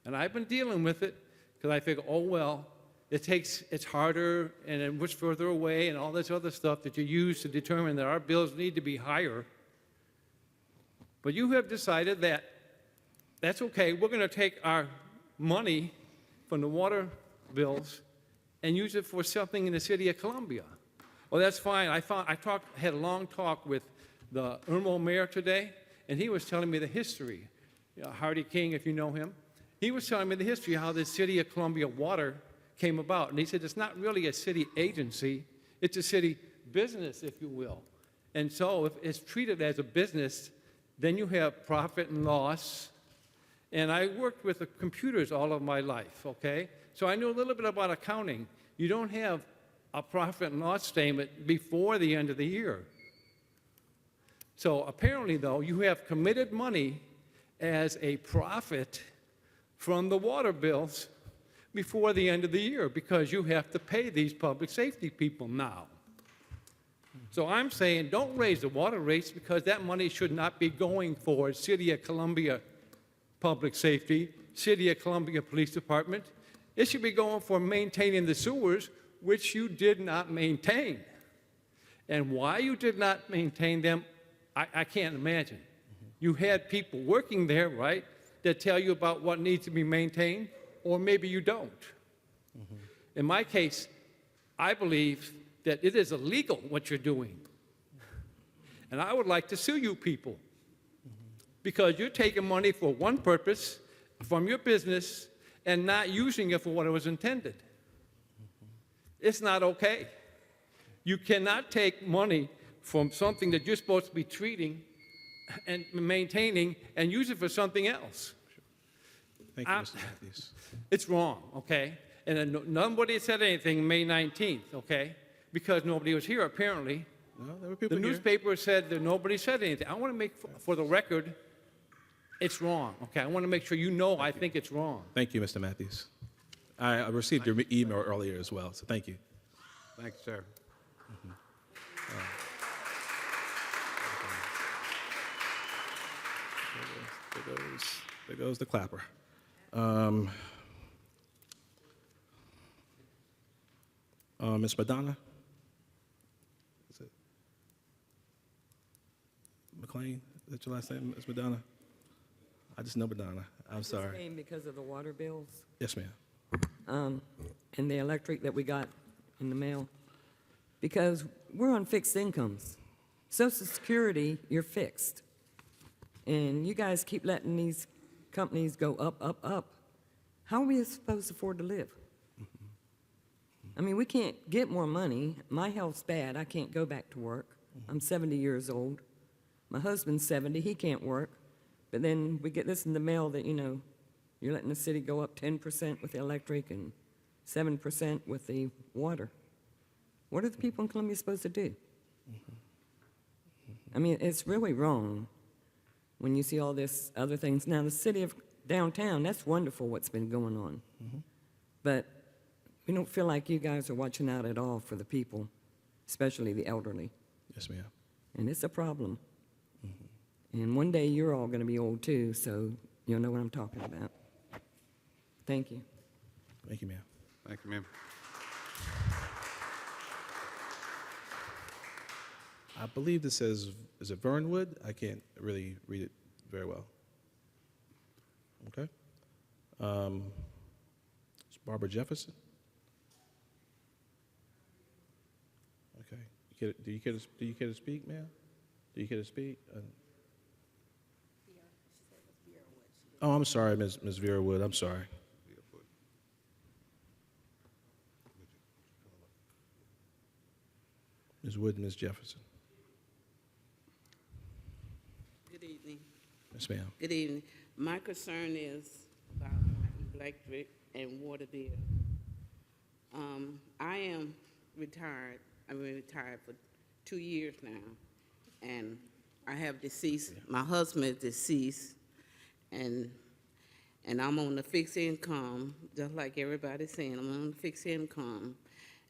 And I've been dealing with it because I figure, oh, well, it's harder and it was further away and all this other stuff that you use to determine that our bills need to be higher. But you have decided that that's okay. We're going to take our money from the water bills and use it for something in the city of Columbia. Well, that's fine. I had a long talk with the Irmo mayor today, and he was telling me the history. Hardy King, if you know him. He was telling me the history of how the city of Columbia water came about. And he said it's not really a city agency, it's a city business, if you will. And so if it's treated as a business, then you have profit and loss. And I worked with the computers all of my life, okay? So I knew a little bit about accounting. You don't have a profit and loss statement before the end of the year. So apparently, though, you have committed money as a profit from the water bills before the end of the year because you have to pay these public safety people now. So I'm saying don't raise the water rates because that money should not be going for City of Columbia Public Safety, City of Columbia Police Department. It should be going for maintaining the sewers, which you did not maintain. And why you did not maintain them, I can't imagine. You had people working there, right, that tell you about what needs to be maintained, or maybe you don't. In my case, I believe that it is illegal what you're doing. And I would like to sue you people because you're taking money for one purpose from your business and not using it for what it was intended. It's not okay. You cannot take money from something that you're supposed to be treating and maintaining and use it for something else. Thank you, Mr. Matthews. It's wrong, okay? And then nobody said anything May 19th, okay? Because nobody was here, apparently. No, there were people The here. newspaper said that nobody said anything. I want to make, for the record, it's wrong, okay? I want to make sure you know I think it's wrong. Thank you, Mr. Matthews. I received your email earlier as well, so thank you. Thanks, sir. There goes the clapper. Ms. Madonna? Is it McLean? Is that your last name, Ms. Madonna? I just know Madonna. I'm sorry. Came because of the water bills Yes, ma'am. and the electric that we got in the mail. Because we're on fixed incomes. Social Security, you're fixed. And you guys keep letting these companies go up, up, up. How are we supposed to afford to live? I mean, we can't get more money. My health's bad. I can't go back to work. I'm 70 years old. My husband's 70. He can't work. But then we get this in the mail that, you're letting the city go up 10% with the electric and 7% with the water. What are the people in Columbia supposed to do? I mean, it's really wrong when you see all this other things. Now, the city of downtown, that's wonderful what's been going on. But we don't feel like you guys are watching out at all for the people, especially the elderly. Yes, ma'am. And it's a problem. And one day you're all going to be old too, so you'll know what I'm talking about. Thank you. Thank you, ma'am. Thank you, ma'am. I believe this says, is it Vernwood? I can't really read it very well. Okay. It's Barbara Jefferson. Okay. Do you care to speak, ma'am? Do you care to speak? Oh, I'm sorry, Ms. Vera Wood. I'm sorry. Ms. Wood and Ms. Jefferson. Good evening. Yes, ma'am. Good evening. My concern is about my electric and water bill. I am retired. I've been retired for 2 years now, and I have deceased. My husband is deceased, and I'm on the fixed income, just like everybody's saying. I'm on the fixed income,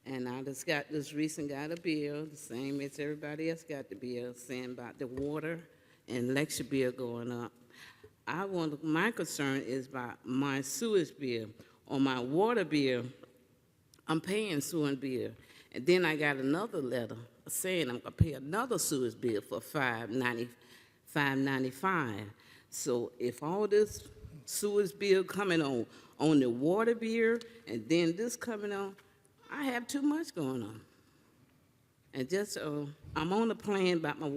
and I just got this recent got a bill, the same as everybody else got the bill, saying about the water and electric bill going up. My concern is about my sewage bill. On my water bill, I'm paying sewage bill. And then I got another letter saying I'm gonna pay another sewage bill for $5.95. So if all this sewage bill coming on the water bill, and then this coming on, I have too much going on. And just, I'm on the plan about my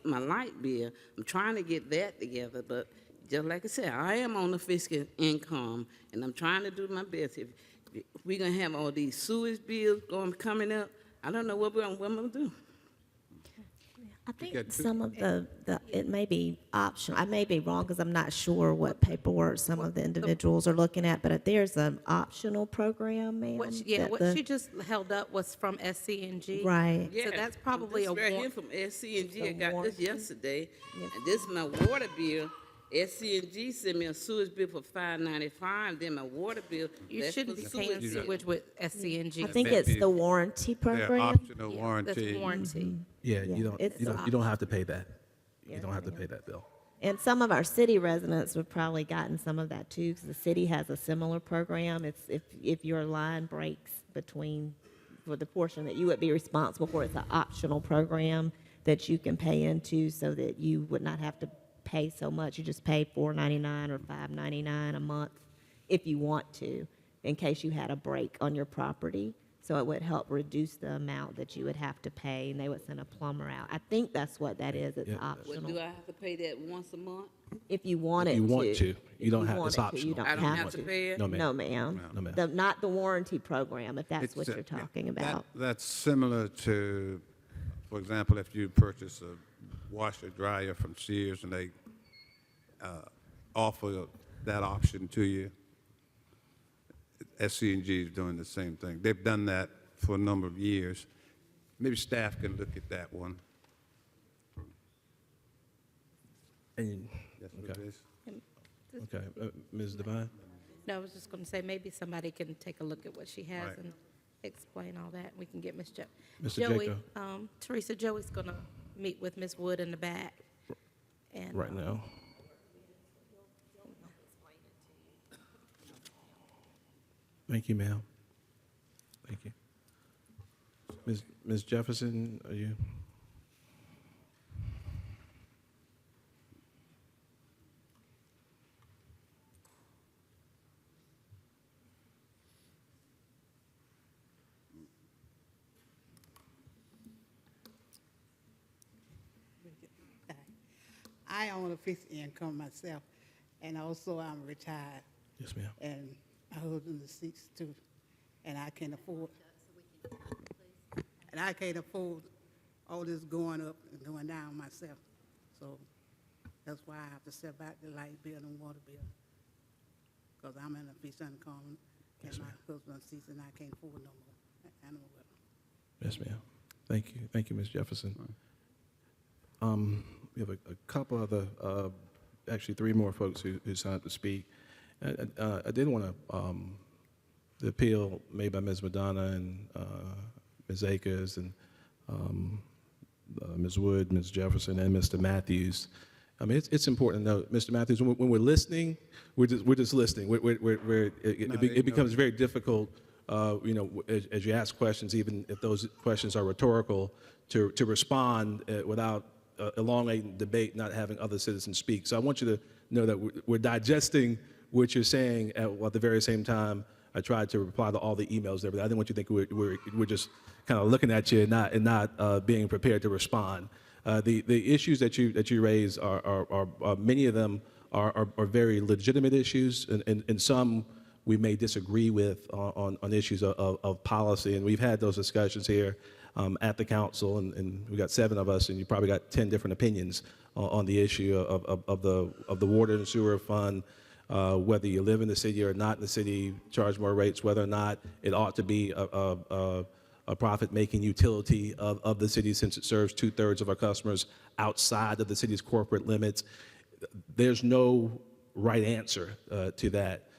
my light bill. I'm trying to get that together, but just like I said, I am on the fixed income, and I'm trying to do my best. If we're gonna have all these sewage bills coming up, I don't know what I'm gonna do. I think some of it may be optional. I may be wrong because I'm not sure what paperwork some of the individuals are looking at, but there's an optional program, ma'am. What she just held up was from SCNG. Right. So that's probably a Right here from SCNG. I got this yesterday, and this is my water bill. SCNG sent me a sewage bill for $5.95. Then my water bill. You that's shouldn't for be sewage paying bill. sewage with SCNG. I think it's the warranty program. Optional warranty. That's warranty. Yeah, you don't have to pay that. You Yes, don't have to ma'am. pay that bill. And some of our city residents have probably gotten some of that too, because the city has a similar program. It's if your line breaks for the portion that you would be responsible for, it's an optional program that you can pay into so that you would not have to pay so much. You just pay $4.99 or $5.99 a month if you want to, in case you had a break on your property. So it would help reduce the amount that you would have to pay, and they would send a plumber out. I think that's what that is. It's Yeah. optional. Do I have to pay that once a month? If you wanted If you want to. to. You don't If have- wanted it's to, optional. You don't I don't have have to pay it? No, ma'am. No, ma'am. No, ma'am. Not the warranty program, if that's what It's, you're talking about. That's similar to, for example, if you purchase a washer dryer from Sears and they offer that option to you. SC&G is doing the same thing. They've done that for a number of years. Maybe staff can look at that one. And, That's what okay. it is. Okay, Ms. Devine? No, I was just going to say, maybe somebody can take a look at what she has Right. and explain all that. We can get Ms. Mr. Joey, Jacob. Teresa, Joey's going to meet with Ms. Wood in the back. And, Right now. Thank you, ma'am. Thank you. Ms. Jefferson, are you? I own a fixed income myself, and also I'm retired. Yes, ma'am. And my husband is 62, and I can afford. And I can't afford all this going up and going down myself. So that's why I have to set back the light bill and water bill. Because I'm in a fixed income and my husband's ceased and I can't afford no more animal welfare. Yes, ma'am. Thank you. Thank you, Ms. Jefferson. We have a couple other, actually 3 more folks who signed up to speak. I did want to, the appeal made by Ms. Madonna and Ms. Akers and Ms. Wood, Ms. Jefferson, and Mr. Matthews. I mean, it's important to note, Mr. Matthews, when we're listening, we're just listening. It becomes very difficult, as you ask questions, even if those questions are rhetorical, to respond without elongating debate, not having other citizens speak. So I want you to know that we're digesting what you're saying at the very same time. I tried to reply to all the emails and everything. I didn't want you to think we're just kind of looking at you and not being prepared to respond. The issues that you raise are many of them are very legitimate issues, and some we may disagree with on issues of policy, and we've had those discussions here at the council, and we've got 7 of us, and you probably got 10 different opinions on the issue of the water and sewer fund. Whether you live in the city or not in the city, charge more rates, whether or not it ought to be a profit-making utility of the city since it serves 2/3 of our customers outside of the city's corporate limits. There's no right answer to that.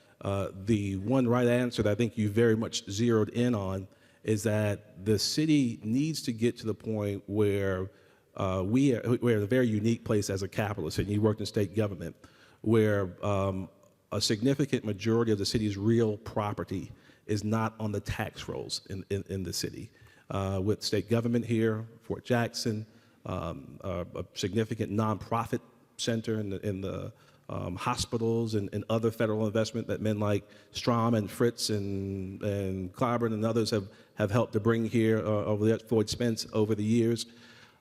The one right answer that I think you very much zeroed in on is that the city needs to get to the point where we're in a very unique place as a capitalist, and you worked in state government, where a significant majority of the city's real property is not on the tax rolls in the city. With state government here, Fort Jackson, a significant nonprofit center in the hospitals and other federal investment that men like Strom and Fritz and Clyburn and others have helped to bring here over the Floyd Spence over the years.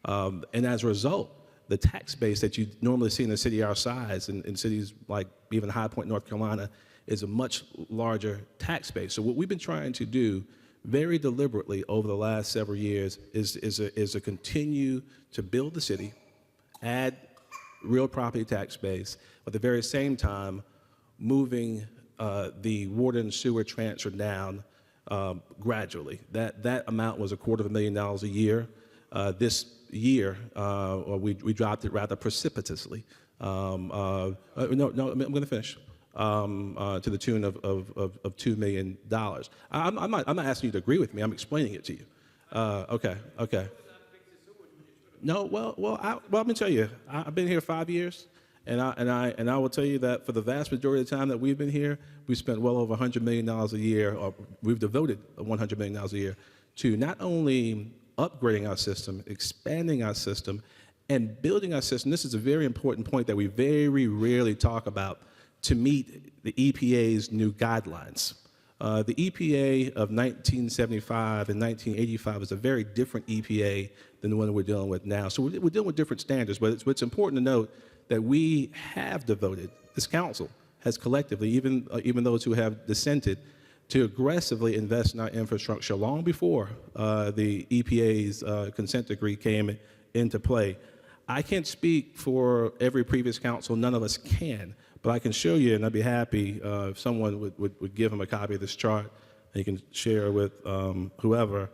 And as a result, the tax base that you normally see in a city our size, in cities like even High Point, North Carolina, is a much larger tax base. So what we've been trying to do very deliberately over the last several years is to continue to build the city, add real property tax base, but at the very same time moving the water and sewer transfer down gradually. That amount was $250,000 a year. This year, we dropped it rather precipitously. No, I'm going to finish. To the tune of $2 million. I'm not asking you to agree with me. I'm explaining it to you. Okay. No, well, I'm going to tell you. I've been here 5 years, and I will tell you that for the vast majority of the time that we've been here, we spent well over $100 million a year, or we've devoted $100 million a year to not only upgrading our system, expanding our system, and building our system. This is a very important point that we very rarely talk about, to meet the EPA's new guidelines. The EPA of 1975 and 1985 is a very different EPA than the one we're dealing with now. So we're dealing with different standards, but it's important to note that we have devoted, this council has collectively, even those who have dissented, to aggressively invest in our infrastructure long before the EPA's consent decree came into play. I can't speak for every previous council, none of us can, but I can show you, and I'd be happy if someone would give him a copy of this chart, and you can share with whoever,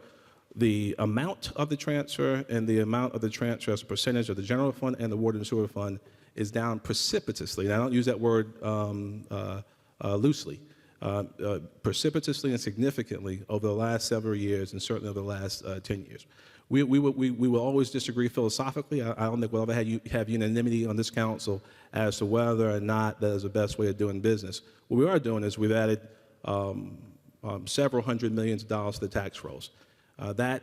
the amount of the transfer and the amount of the transfer as a percentage of the general fund and the water and sewer fund is down precipitously. And I don't use that word loosely. Precipitously and significantly over the last several years, and certainly over the last 10 years. We will always disagree philosophically. I don't think we'll ever have unanimity on this council as to whether or not that is the best way of doing business. What we are doing is we've added several $100 million to the tax rolls. That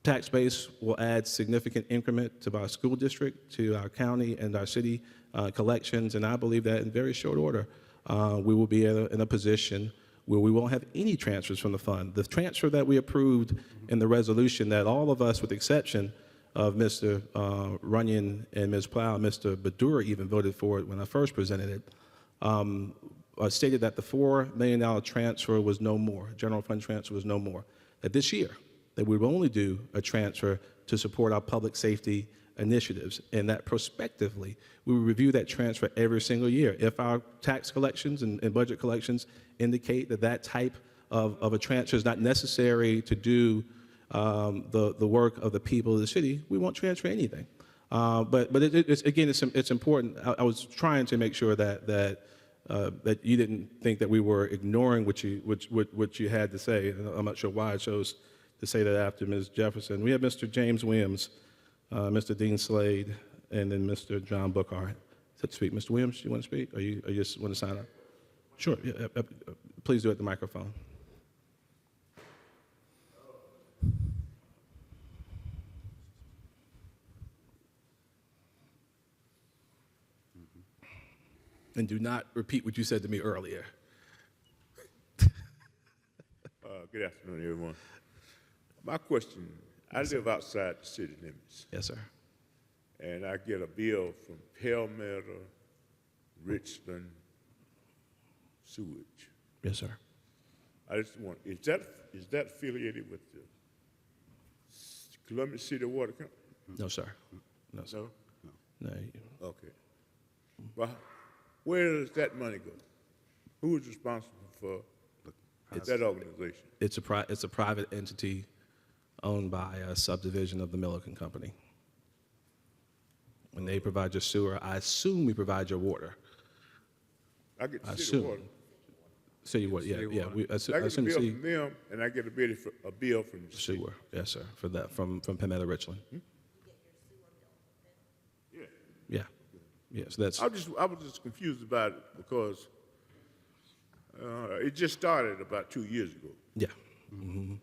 tax base will add significant increment to our school district, to our county and our city collections, and I believe that in very short order, we will be in a position where we won't have any transfers from the fund. The transfer that we approved in the resolution that all of us, with the exception of Mr. Runyon and Ms. Plow, Mr. Badura even voted for it when I first presented it, stated that the $4 million transfer was no more, general fund transfer was no more. that this year, that we will only do a transfer to support our public safety initiatives, and that prospectively, we will review that transfer every single year. If our tax collections and budget collections indicate that that type of a transfer is not necessary to do the work of the people of the city, we won't transfer anything. But it's important. I was trying to make sure that you didn't think that we were ignoring what you had to say. I'm not sure why I chose to say that after Ms. Jefferson. We have Mr. James Williams, Mr. Dean Slade, and then Mr. John Bookhart to speak. Mr. Williams, you want to speak, or you just want to sign up? Sure. Yeah, please do it at the microphone. And do not repeat what you said to me earlier. Good afternoon, everyone. My question, I live outside the city limits. Yes, sir. And I get a bill from Palmetto, Richland Sewage. Yes, sir. I just want, is that affiliated with the Columbia City Water Company? No, sir. No, sir. No? No. Okay. Well, where does that money go? Who is responsible for that organization? It's a private entity owned by a subdivision of the Milliken Company. When they provide your sewer, I assume we provide your water. I get the I city assume. water. City water, yeah. I get a bill assume from them, and I get a bill from the city. sewer, yes, sir, for that, from Palmetto Richland. Yeah. Yeah, yeah, so that's, I was just confused about it because it just started about 2 years ago. yeah. Mm-hmm.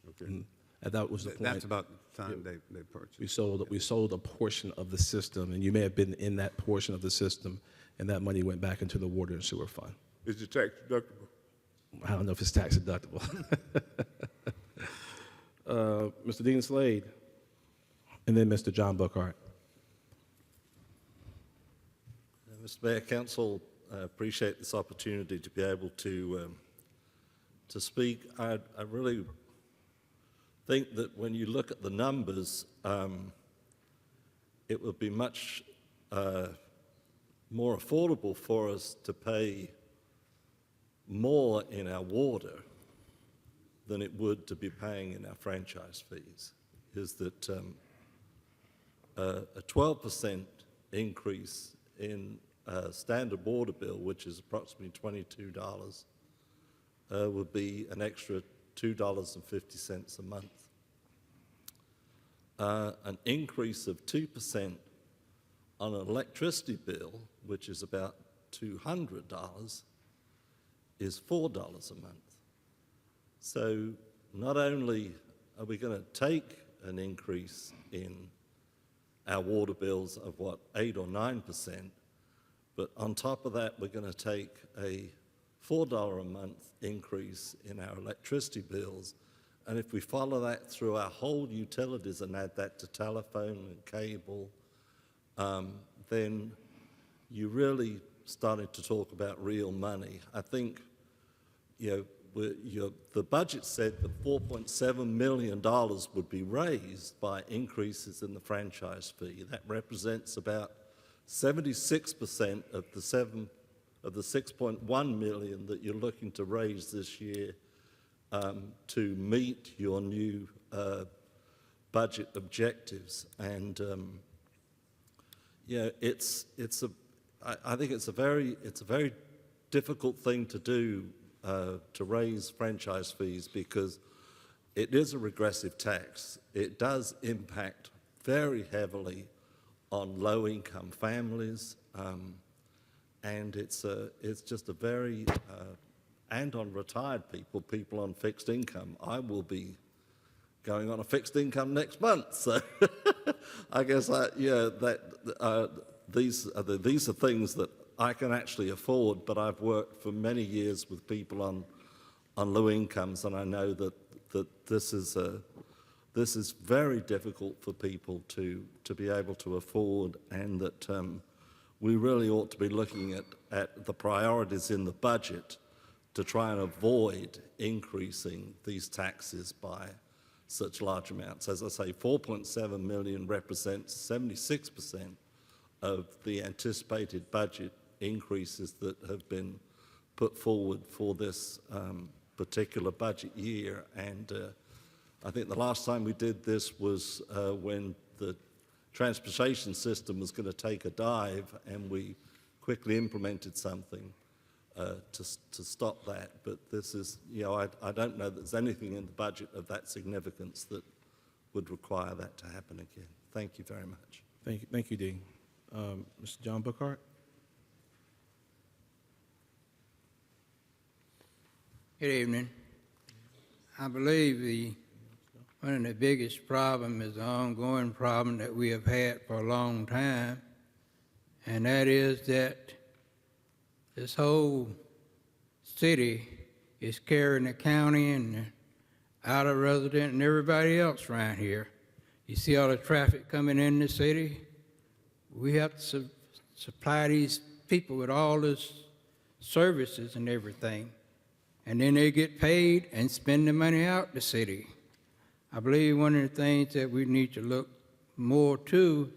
Okay. And that was the point. That's about the time they purchased. We sold a portion of the system, and you may have been in that portion of the system, and that money went back into the water and sewer fund. Is it tax deductible? I don't know if it's tax deductible. Mr. Dean Slade, and then Mr. John Bookhart. Mr. Mayor, Council, I appreciate this opportunity to be able to speak. I really think that when you look at the numbers, it would be much more affordable for us to pay more in our water than it would to be paying in our franchise fees. Is that a 12% increase in standard water bill, which is approximately $22, would be an extra $2.50 a month. An increase of 2% on an electricity bill, which is about $200, is $4 a month. So not only are we going to take an increase in our water bills of, 8 or 9%, but on top of that, we're going to take a $4 a month increase in our electricity bills. And if we follow that through our whole utilities and add that to telephone and cable, then you really started to talk about real money. I think, the budget said that $4.7 million would be raised by increases in the franchise fee. That represents about 76% of the 6.1 million that you're looking to raise this year to meet your new budget objectives. And I think it's a very difficult thing to do to raise franchise fees because it is a regressive tax. It does impact very heavily on low-income families, and it's just a very and on retired people on fixed income. I will be going on a fixed income next month, so I guess these are things that I can actually afford. But I've worked for many years with people on low incomes, and I know that this is very difficult for people to be able to afford, and that we really ought to be looking at the priorities in the budget to try and avoid increasing these taxes by such large amounts. As I say, 4.7 million represents 76% of the anticipated budget increases that have been put forward for this particular budget year. And I think the last time we did this was when the transportation system was going to take a dive, and we quickly implemented something to stop that. But this is, I don't know that there's anything in the budget of that significance that would require that to happen again. Thank you very much. Thank you, Dean. Mr. John Bookhart? Good evening. I believe one of the biggest problems is the ongoing problem that we have had for a long time, and that is that this whole city is carrying the county and the outer resident and everybody else around here. You see all the traffic coming in the city. We have to supply these people with all this services and everything, and then they get paid and spend the money out the city. I believe one of the things that we need to look more to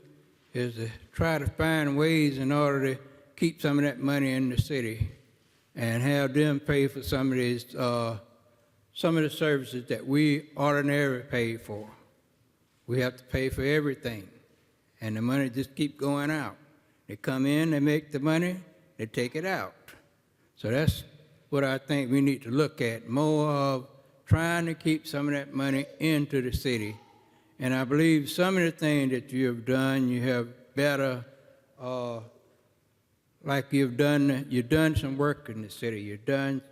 is to try to find ways in order to keep some of that money in the city and have them pay for some of these, some of the services that we ordinarily pay for. We have to pay for everything, and the money just keep going out. They come in, they make the money, they take it out. So that's what I think we need to look at, more of trying to keep some of that money into the city. And I believe some of the things that you have done, you have better, like you've done some work in the city. You've done,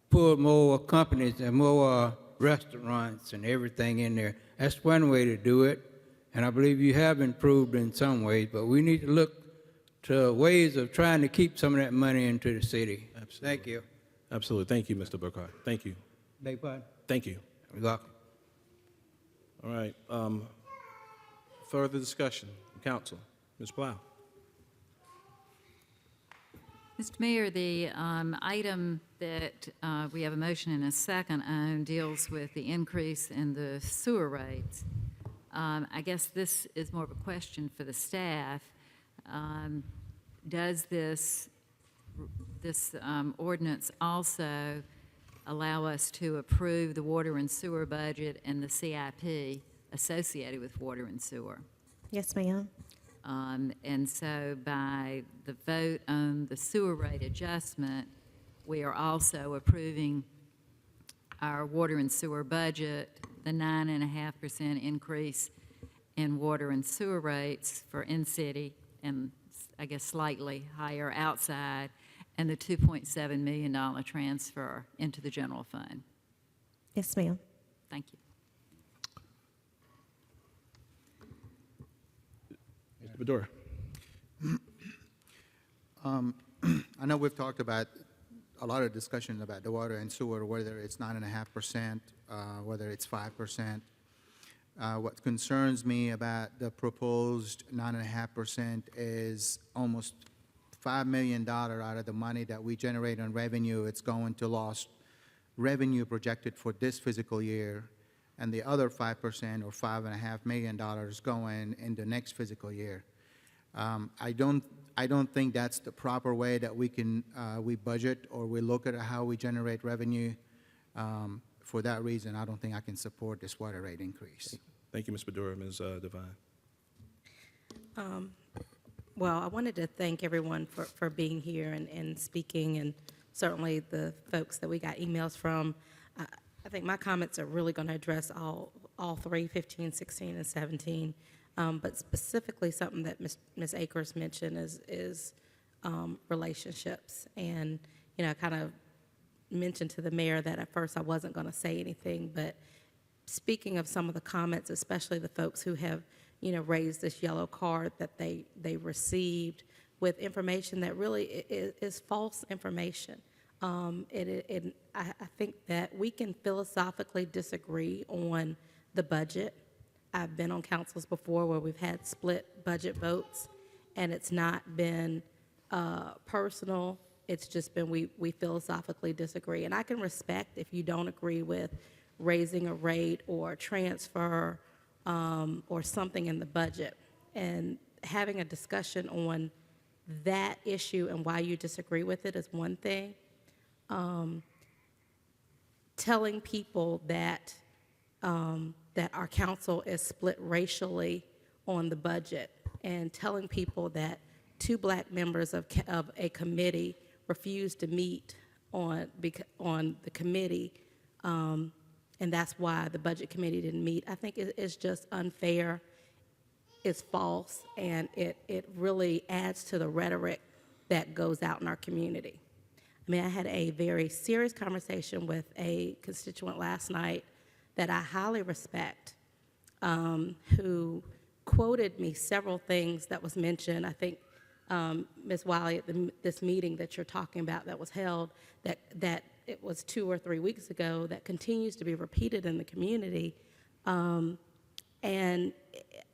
put more companies and more restaurants and everything in there. That's one way to do it. And I believe you have improved in some ways, but we need to look to ways of trying to keep some of that money into the city. Absolutely. Thank you. Absolutely. Thank you, Mr. Bookhart. Thank you. Beg pardon? Thank you. You're welcome. All right. Further discussion, council. Ms. Blau. Mr. Mayor, the item that we have a motion and a second on deals with the increase in the sewer rates. I guess this is more of a question for the staff. Does this ordinance also allow us to approve the water and sewer budget and the CIP associated with water and sewer? Yes, ma'am. And so by the vote on the sewer rate adjustment, we are also approving our water and sewer budget, the 9.5% increase in water and sewer rates for in-city, and I guess slightly higher outside, and the $2.7 million transfer into the general fund. Yes, ma'am. Thank you. Mr. Badura. I know we've talked about a lot of discussion about the water and sewer, whether it's 9.5%, whether it's 5%. What concerns me about the proposed 9.5% is almost $5 million out of the money that we generate on revenue. It's going to lost revenue projected for this fiscal year, and the other 5% or $5.5 million going in the next fiscal year. I don't think that's the proper way that we can we budget or we look at how we generate revenue. For that reason, I don't think I can support this water rate increase. Thank you, Ms. Badura. Ms. Devine. Well, I wanted to thank everyone for being here and speaking, and certainly the folks that we got emails from. I think my comments are really going to address all three, 15, 16, and 17. But specifically something that Ms. Akers mentioned is relationships. And, I kind of mentioned to the mayor that at first I wasn't going to say anything, but speaking of some of the comments, especially the folks who have, raised this yellow card that they received with information that really is false information. I think that we can philosophically disagree on the budget. I've been on councils before where we've had split budget votes, and it's not been personal. it's just been, we philosophically disagree. And I can respect if you don't agree with raising a rate or transfer or something in the budget. And having a discussion on that issue and why you disagree with it is one thing. Telling people that that our council is split racially on the budget, and telling people that 2 black members of a committee refused to meet on the committee, and that's why the budget committee didn't meet, I think it's just unfair. It's false, and it really adds to the rhetoric that goes out in our community. I mean, I had a very serious conversation with a constituent last night that I highly respect, who quoted me several things that was mentioned. I think, Ms. Wiley, at this meeting that you're talking about that was held, that it was 2 or 3 weeks ago, that continues to be repeated in the community. And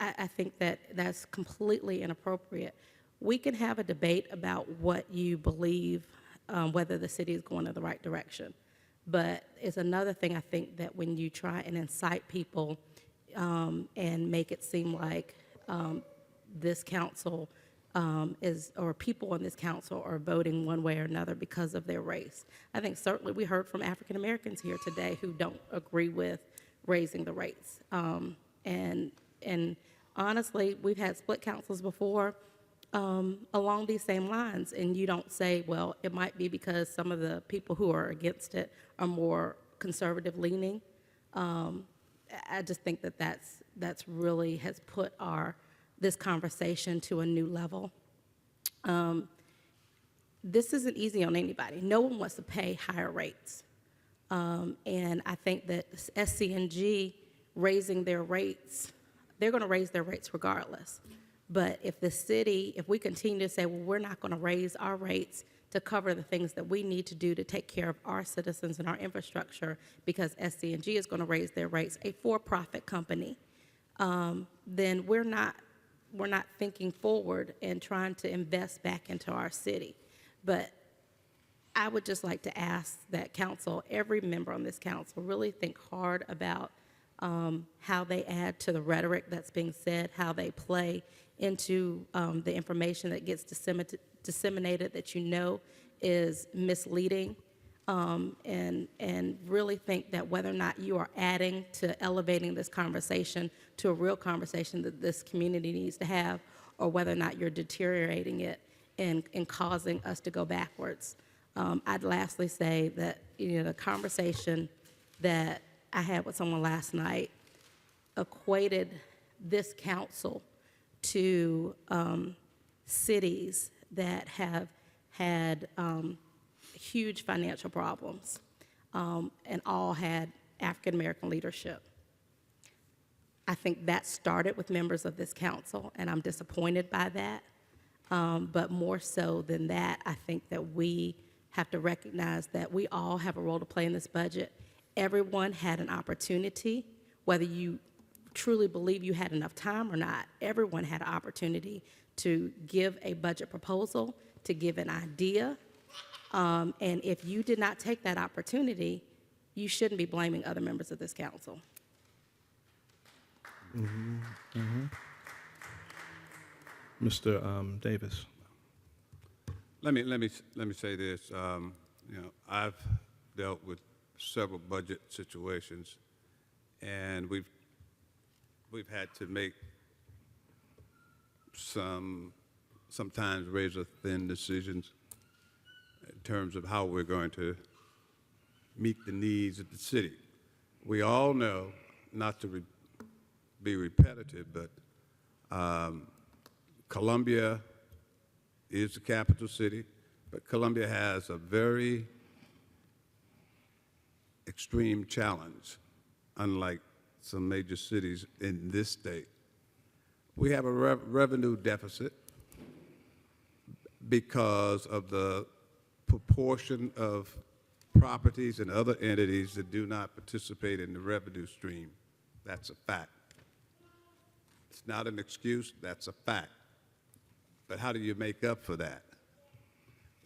I think that that's completely inappropriate. We can have a debate about what you believe, whether the city is going in the right direction. But it's another thing, I think, that when you try and incite people and make it seem like this council or people on this council are voting one way or another because of their race. I think certainly we heard from African Americans here today who don't agree with raising the rates. And honestly, we've had split councils before along these same lines, and you don't say, well, it might be because some of the people who are against it are more conservative leaning. I just think that that's really has put this conversation to a new level. This isn't easy on anybody. No one wants to pay higher rates. And I think that SCNG raising their rates, they're going to raise their rates regardless. But if the city, if we continue to say, well, we're not going to raise our rates to cover the things that we need to do to take care of our citizens and our infrastructure because SCNG is going to raise their rates, a for-profit company, then we're not thinking forward and trying to invest back into our city. But I would just like to ask that council, every member on this council, really think hard about how they add to the rhetoric that's being said, how they play into the information that gets disseminated that you know is misleading, and really think that whether or not you are adding to elevating this conversation to a real conversation that this community needs to have, or whether or not you're deteriorating it and causing us to go backwards. I'd lastly say that the conversation that I had with someone last night equated this council to cities that have had huge financial problems and all had African American leadership. I think that started with members of this council, and I'm disappointed by that. But more so than that, I think that we have to recognize that we all have a role to play in this budget. Everyone had an opportunity, whether you truly believe you had enough time or not, everyone had an opportunity to give a budget proposal, to give an idea. And if you did not take that opportunity, you shouldn't be blaming other members of this council. Mr. Davis. Let me say this. I've dealt with several budget situations, and we've had to make sometimes razor-thin decisions in terms of how we're going to meet the needs of the city. We all know, not to be repetitive, but Columbia is the capital city, but Columbia has a very extreme challenge, unlike some major cities in this state. We have a revenue deficit because of the proportion of properties and other entities that do not participate in the revenue stream. That's a fact. It's not an excuse, that's a fact. But how do you make up for that?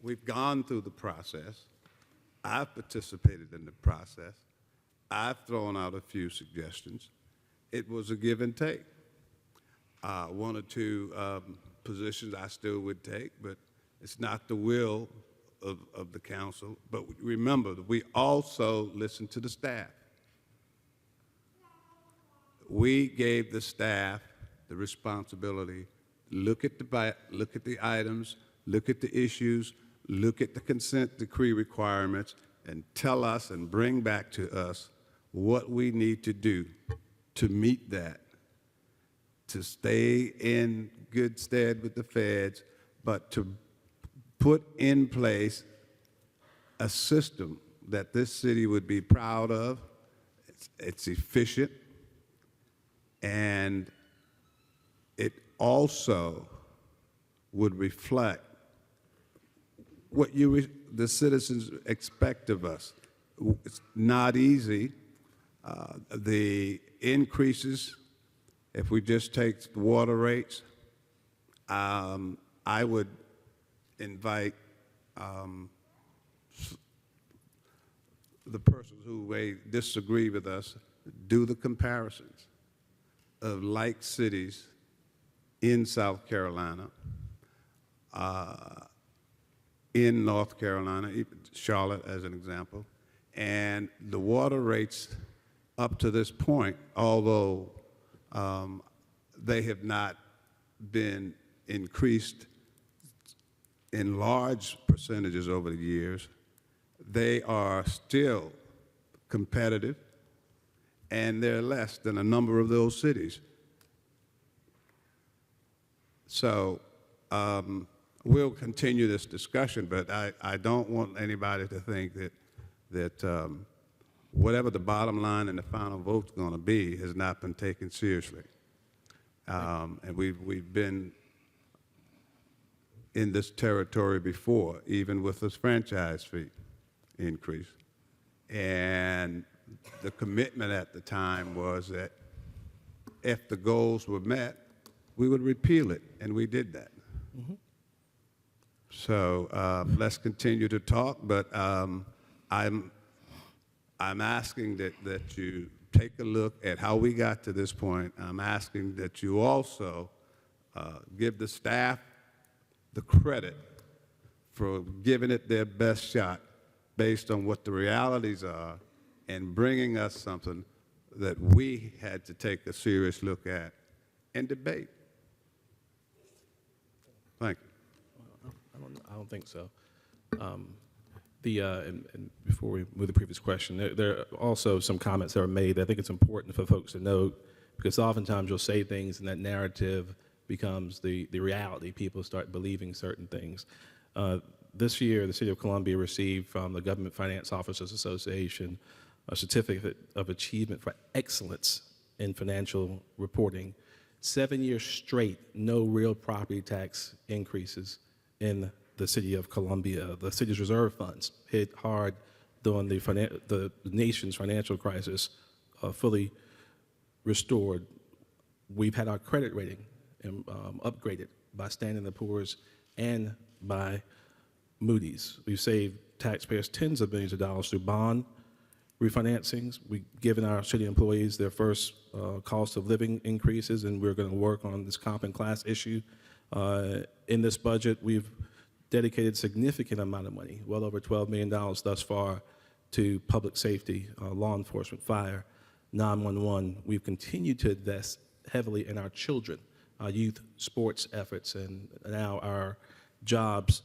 we've gone through the process. I've participated in the process. I've thrown out a few suggestions. It was a give and take. One or two positions I still would take, but it's not the will of the council. But remember, we also listened to the staff. We gave the staff the responsibility to look at the items, look at the issues, look at the consent decree requirements, and tell us and bring back to us what we need to do to meet that, to stay in good stead with the feds, but to put in place a system that this city would be proud of. It's efficient, and it also would reflect what the citizens expect of us. It's not easy. The increases, if we just take the water rates, I would invite the persons who may disagree with us, do the comparisons of like cities in South Carolina, in North Carolina, even Charlotte as an example, and the water rates up to this point, although they have not been increased in large percentages over the years, they are still competitive, and they're less than a number of those cities. So we'll continue this discussion, but I don't want anybody to think that whatever the bottom line and the final vote's going to be has not been taken seriously. And we've been in this territory before, even with this franchise fee increase. And the commitment at the time was that if the goals were met, we would repeal it, and we did that. Mm-hmm. So let's continue to talk, but I'm asking that you take a look at how we got to this point. I'm asking that you also give the staff the credit for giving it their best shot based on what the realities are and bringing us something that we had to take a serious look at and debate. Thank you. I don't think so. And before we move to the previous question, there are also some comments that were made that I think it's important for folks to note, because oftentimes you'll say things and that narrative becomes the reality. People start believing certain things. This year, the City of Columbia received from the Government Finance Officers Association a Certificate of Achievement for Excellence in Financial Reporting. 7 years straight, no real property tax increases in the City of Columbia. The city's reserve funds hit hard during the nation's financial crisis, fully restored. We've had our credit rating upgraded by Standard & Poor's and by Moody's. We've saved taxpayers tens of millions of dollars through bond refinancings. We've given our city employees their first cost of living increases, and we're going to work on this comp and class issue. In this budget, we've dedicated significant amount of money, well over $12 million thus far, to public safety, law enforcement, fire, 911. We've continued to invest heavily in our children, our youth sports efforts, and now our jobs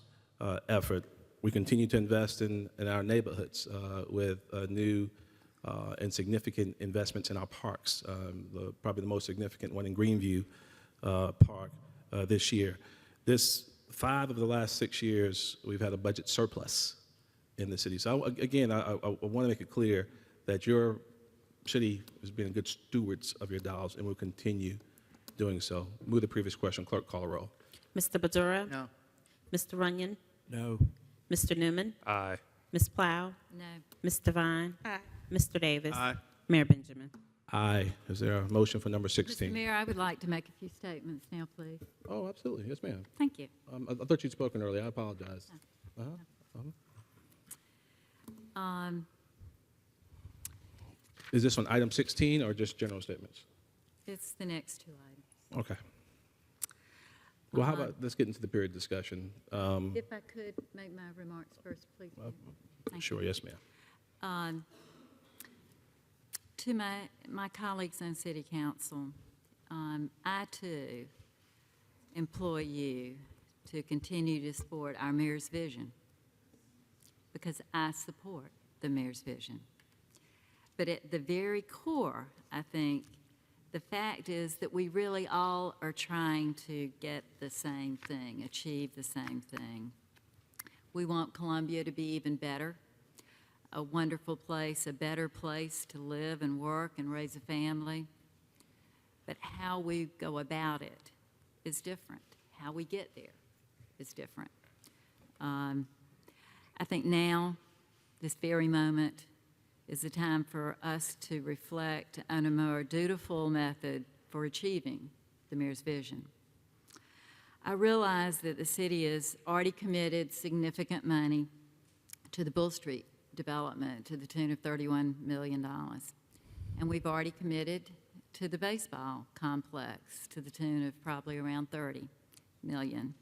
effort. We continue to invest in our neighborhoods with new and significant investments in our parks, probably the most significant one in Greenview Park this year. 5 of the last 6 years, we've had a budget surplus in the city. So again, I want to make it clear that your city has been good stewards of your dollars and will continue doing so. Move the previous question. Clerk, call a roll. Mr. Badura? No. Mr. Runyon? No. Mr. Newman? Aye. Ms. Plow? No. Ms. Devine? Aye. Mr. Davis? Aye. Mayor Benjamin? Aye. Is there a motion for number Mr. 16? Mayor, I would like to make a few statements now, please. Oh, absolutely. Yes, ma'am. Thank you. I thought you'd spoken earlier. I apologize. Is this on item 16 or just general statements? It's the next two items. Okay. Well, how about, let's get into the period discussion. If I could make my remarks first, please. Thank Sure, you. yes, ma'am. To my colleagues on City Council, I too implore you to continue to support our mayor's vision, because I support the mayor's vision. But at the very core, I think, the fact is that we really all are trying to get the same thing, achieve the same thing. We want Columbia to be even better, a wonderful place, a better place to live and work and raise a family. But how we go about it is different. How we get there is different. I think now, this very moment, is the time for us to reflect on a more dutiful method for achieving the mayor's vision. I realize that the city has already committed significant money to the Bull Street development to the tune of $31 million. And we've already committed to the baseball complex to the tune of probably around $30 million.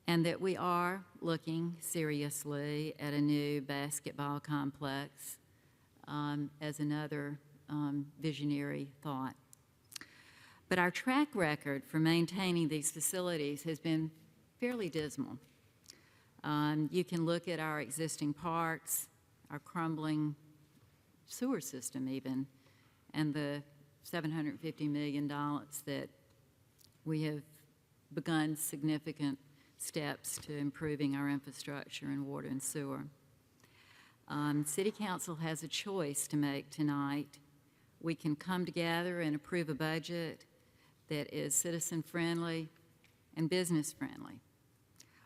And that we are looking seriously at a new basketball complex as another visionary thought. But our track record for maintaining these facilities has been fairly dismal. You can look at our existing parks, our crumbling sewer system even, and the $750 million that we have begun significant steps to improving our infrastructure in water and sewer. City Council has a choice to make tonight. We can come together and approve a budget that is citizen-friendly and business-friendly,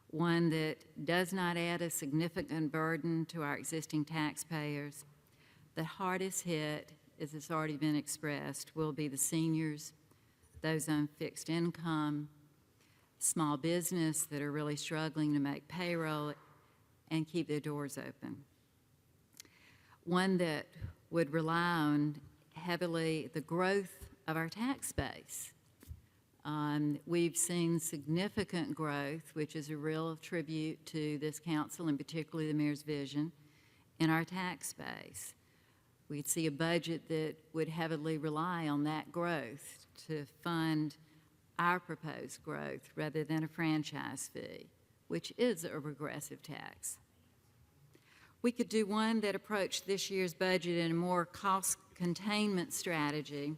one that does not add a significant burden to our existing taxpayers. The hardest hit, as it's already been expressed, will be the seniors, those on fixed income, small business that are really struggling to make payroll and keep their doors open. One that would rely on heavily the growth of our tax base. We've seen significant growth, which is a real tribute to this council and particularly the mayor's vision, in our tax base. We'd see a budget that would heavily rely on that growth to fund our proposed growth rather than a franchise fee, which is a regressive tax. We could do one that approached this year's budget in a more cost containment strategy,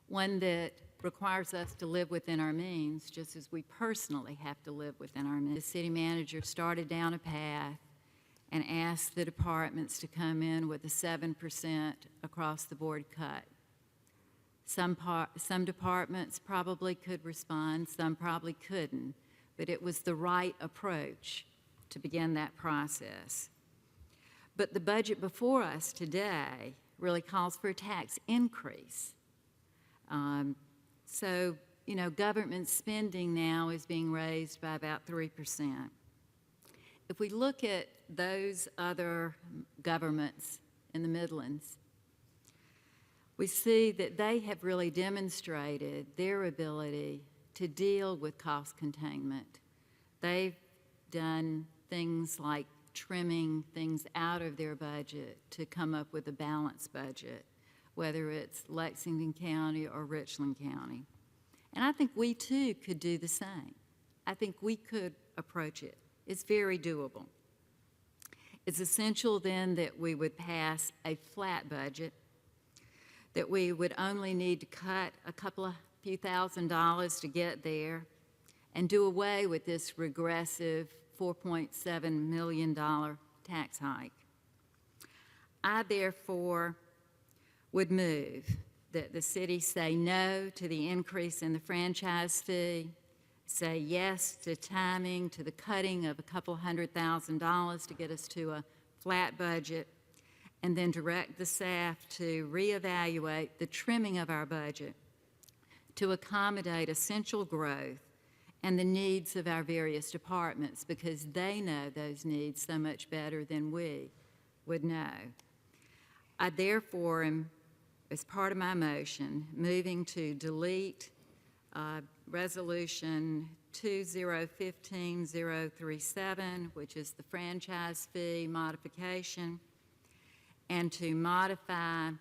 one that requires us to live within our means, just as we personally have to live within our means. The city manager started down a path and asked the departments to come in with a 7% across-the-board cut. Some departments probably could respond, some probably couldn't, but it was the right approach to begin that process. But the budget before us today really calls for a tax increase. So, you know, government spending now is being raised by about 3%. If we look at those other governments in the Midlands, we see that they have really demonstrated their ability to deal with cost containment. They've done things like trimming things out of their budget to come up with a balanced budget, whether it's Lexington County or Richland County. And I think we too could do the same. I think we could approach it. It's very doable. It's essential then that we would pass a flat budget, that we would only need to cut a few $1,000s to get there, and do away with this regressive $4.7 million tax hike. I therefore would move that the city say no to the increase in the franchise fee, say yes to timing, to the cutting of a couple $100,000 to get us to a flat budget, and then direct the staff to reevaluate the trimming of our budget to accommodate essential growth and the needs of our various departments, because they know those needs so much better than we would know. I therefore am, as part of my motion, moving to delete Resolution 2015-037, which is the franchise fee modification, and to modify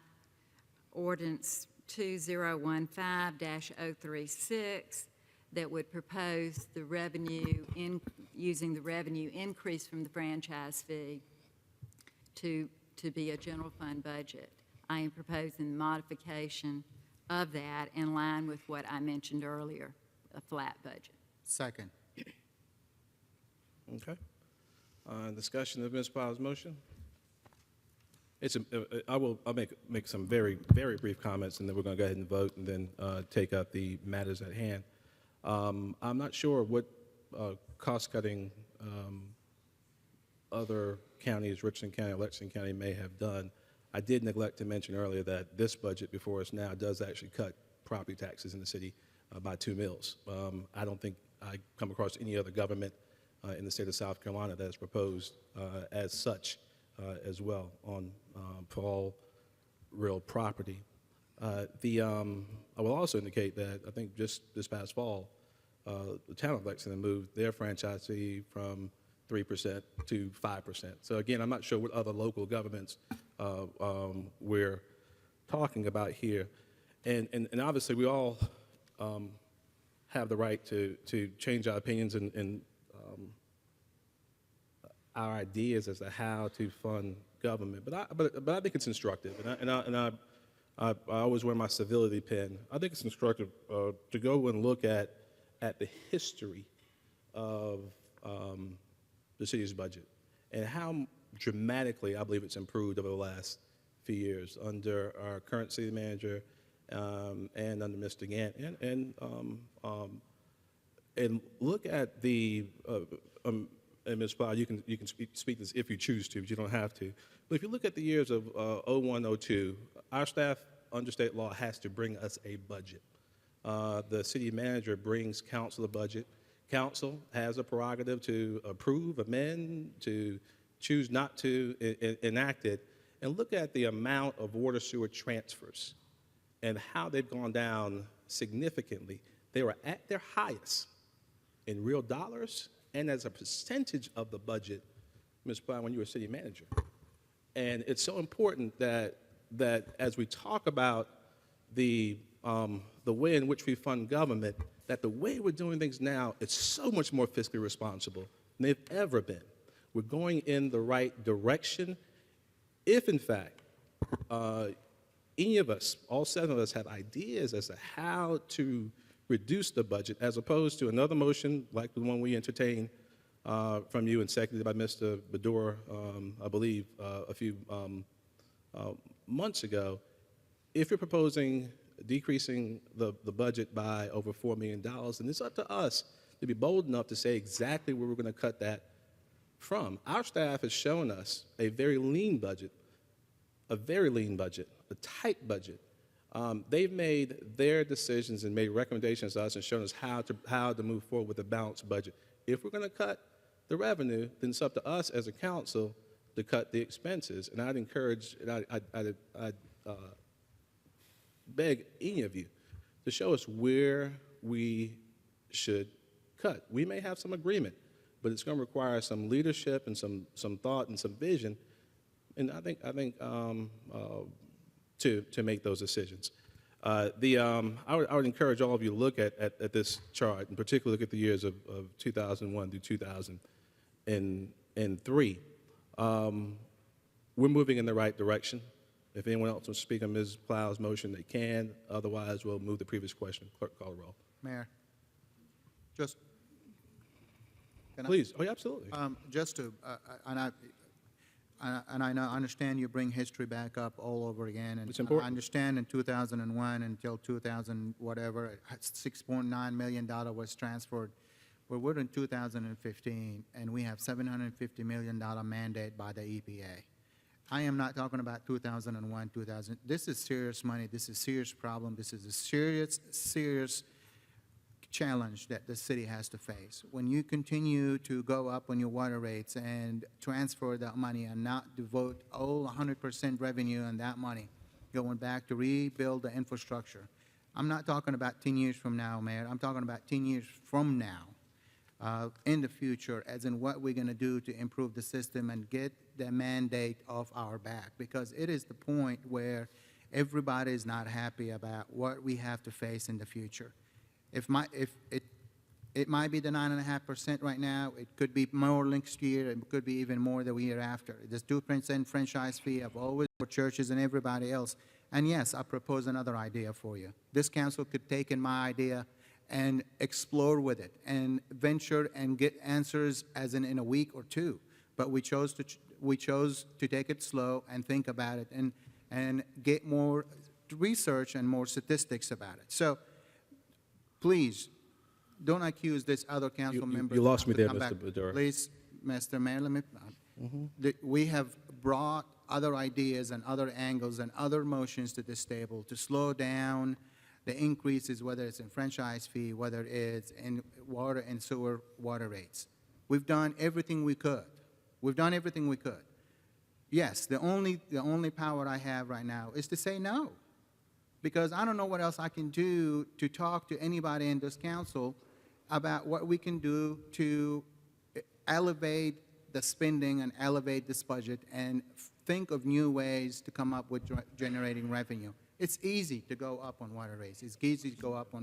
Ordinance 2015-036 that would propose the revenue using the revenue increase from the franchise fee to be a general fund budget. I am proposing the modification of that in line with what I mentioned earlier, a flat budget. Second. Okay. Discussion of Ms. Powell's motion? I'll make some very, very brief comments, and then we're going to go ahead and vote, and then take up the matters at hand. I'm not sure what cost-cutting other counties, Richland County, Lexington County, may have done. I did neglect to mention earlier that this budget before us now does actually cut property taxes in the city by 2 mills. I don't think I come across any other government in the state of South Carolina that has proposed as such as well on for all real property. I will also indicate that I think just this past fall, the town of Lexington moved their franchise fee from 3% to 5%. So again, I'm not sure what other local governments we're talking about here. And obviously, we all have the right to change our opinions and our ideas as to how to fund government. But I think it's instructive, and I always wear my civility pin. I think it's instructive to go and look at the history of the city's budget and how dramatically I believe it's improved over the last few years under our current city manager and under Mr. Gant. And look at the and Ms. Powell, you can speak this if you choose to, but you don't have to. But if you look at the years of 01, 02, our staff under state law has to bring us a budget. The city manager brings council a budget. Council has a prerogative to approve, amend, to choose not to enact it. And look at the amount of water sewer transfers and how they've gone down significantly. They were at their highest in real dollars and as a percentage of the budget, Ms. Powell, when you were city manager. And it's so important that as we talk about the way in which we fund government, that the way we're doing things now is so much more fiscally responsible than they've ever been. We're going in the right direction. If, in fact, any of us, all 7 of us, have ideas as to how to reduce the budget, as opposed to another motion like the one we entertained from you and seconded by Mr. Baddour, I believe, a few months ago, if you're proposing decreasing the budget by over $4 million, and it's up to us to be bold enough to say exactly where we're going to cut that from. Our staff has shown us a very lean budget, a tight budget. They've made their decisions and made recommendations to us and shown us how to move forward with a balanced budget. If we're going to cut the revenue, then it's up to us as a council to cut the expenses. And I'd encourage, and I'd beg any of you to show us where we should cut. We may have some agreement, but it's going to require some leadership and some thought and some vision. And I think to make those decisions. I would encourage all of you to look at this chart, in particular look at the years of 2001 through 2003. We're moving in the right direction. If anyone else wants to speak on Ms. Plow's motion, they can. Otherwise, we'll move the previous question. Clerk, call the roll. Mayor, just. Please. Oh, yeah, absolutely. Just to, and I understand you bring history back up all over again. And it's important. I understand in 2001 until 2000, whatever, $6.9 million was transferred. But we're in 2015, and we have $750 million mandate by the EPA. I am not talking about 2001, 2000. This is serious money. This is a serious problem. This is a serious challenge that the city has to face. When you continue to go up on your water rates and transfer that money and not devote all 100% revenue on that money, going back to rebuild the infrastructure. I'm not talking about 10 years from now, Mayor. I'm talking about 10 years from now, in the future, as in what we're going to do to improve the system and get the mandate off our back. Because it is the point where everybody is not happy about what we have to face in the future. If it might be the 9.5% right now, it could be more next year, it could be even more the year after. This 2% franchise fee I've always for churches and everybody else. And yes, I propose another idea for you. This council could take in my idea and explore with it and venture and get answers as in a week or two. But we chose to take it slow and think about it and get more research and more statistics about it. So please, don't accuse this other council member. You lost me to there, come Mr. back. Badura. Please, Mr. Mayor, let me, we have brought other ideas and other angles and other motions to this table to slow down the increases, whether it's in franchise fee, whether it's in water and sewer water rates. We've done everything we could. We've done everything we could. Yes, the only power I have right now is to say no, because I don't know what else I can do to talk to anybody in this council about what we can do to elevate the spending and elevate this budget and think of new ways to come up with generating revenue. It's easy to go up on water rates. It's easy to go up